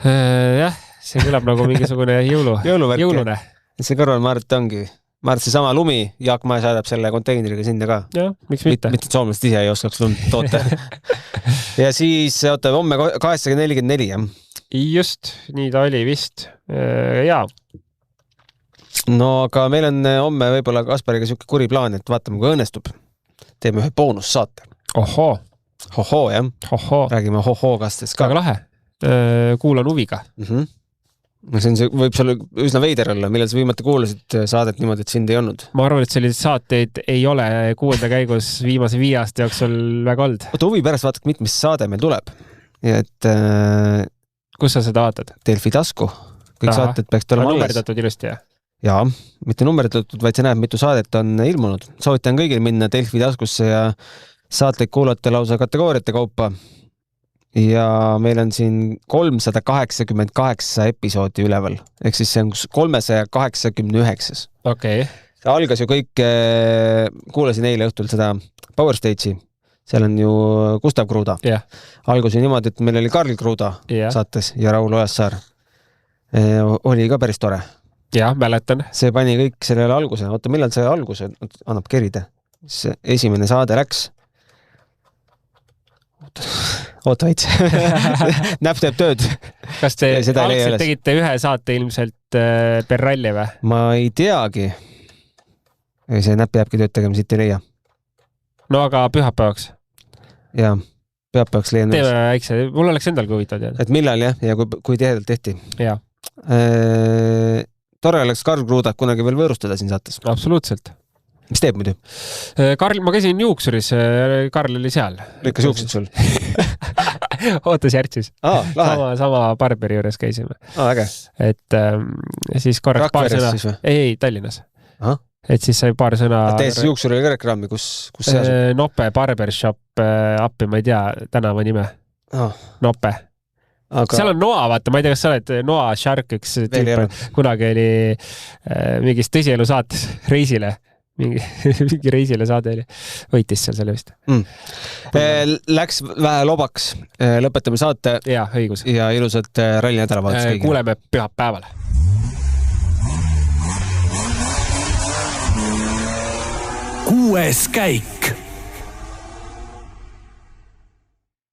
Jah, see kõlab nagu mingisugune jõulune. See kõrval ma arvan, et ongi. Ma arvan, see sama lumi, Jaak Mae saadab selle konteineriga sinna ka. Jah, miks mitte? Mitte soomlast ise ei oskaks lund toota. Ja siis homme 844, jah? Just, nii ta oli vist. Jaa. No, aga meil on homme võib-olla Kaspariga siuke kuri plaan, et vaatame, kui õnnestub. Teeme ühe boonussaate. Ohoo, jah? Räägime hohoogastest ka. Väga lahe. Kuulan huviga. See võib seal üsna veider olla, millal sa viimati kuulasid saadet niimoodi, et sind ei olnud? Ma arvan, et selliseid saateid ei ole 6. käigus viimase 5 aasta jooksul väga olnud. Oota, huvi pärast vaatad, mitmes saade meil tuleb. Ja et... Kus sa seda vaatad? Delfi tasku. Kõik saated peaks olema alles. Numberdatud ilusti, jah? Jaa, mitte numberdatud, vaid sa näed, mitu saadet on ilmunud. Soovitan kõigil minna Delfi taskusse ja saateid kuulata lausa kategooriate kaupa. Ja meil on siin 388 episoodi üleval. Ehk siis see on 389. Okei. See algas ju kõik, kuulasin eile õhtul seda Power Stage'i. Seal on ju Gustav Kruda. Yeah. Algus ju niimoodi, et meil oli Karl Kruda saates ja Raul Ojasaar. Oli ka päris tore. Jah, mäletan. See pani kõik sellele alguse. Oota, millal see alguse annab kerida? See esimene saade läks. Oota veits. Näpp teeb tööd. Kas te algselt tegite ühe saate ilmselt per ralli või? Ma ei teagi. See näpp jääbki tööd tegema, siit ei leia. No aga pühapäevaks? Jaa, pühapäevaks leian. Teeme väikse, mul oleks endalgi huvitav teada. Et millal jah, ja kui tihedalt tehti. Jaa. Tore oleks Karl Krudat kunagi veel võõrustada siin saates. Absoluutselt. Mis teeb muidu? Karl, ma käisin juuksuris, Karl oli seal. Lõikas juuksid sul? Ootas järtsis. Sama barberi juures käisime. Äge. Et siis korraks paar sõna. Ei, Tallinnas. Et siis sai paar sõna... Tees juuksuri ka reklaami, kus see asub? Nope Barbershop appi, ma ei tea tänava nime. Nope. Seal on Noa, vaata, ma ei tea, kas sa oled Noa Shark, üks tüüp, kunagi oli mingis tõsielu saates reisile. Mingi reisile saade oli. Võitis seal selle vist. Läks vähe lobaks. Lõpetame saate. Ja, õigus. Ja ilusat ralli nädalavahetus kõigile. Kuuleme pühapäeval. Kuues käik.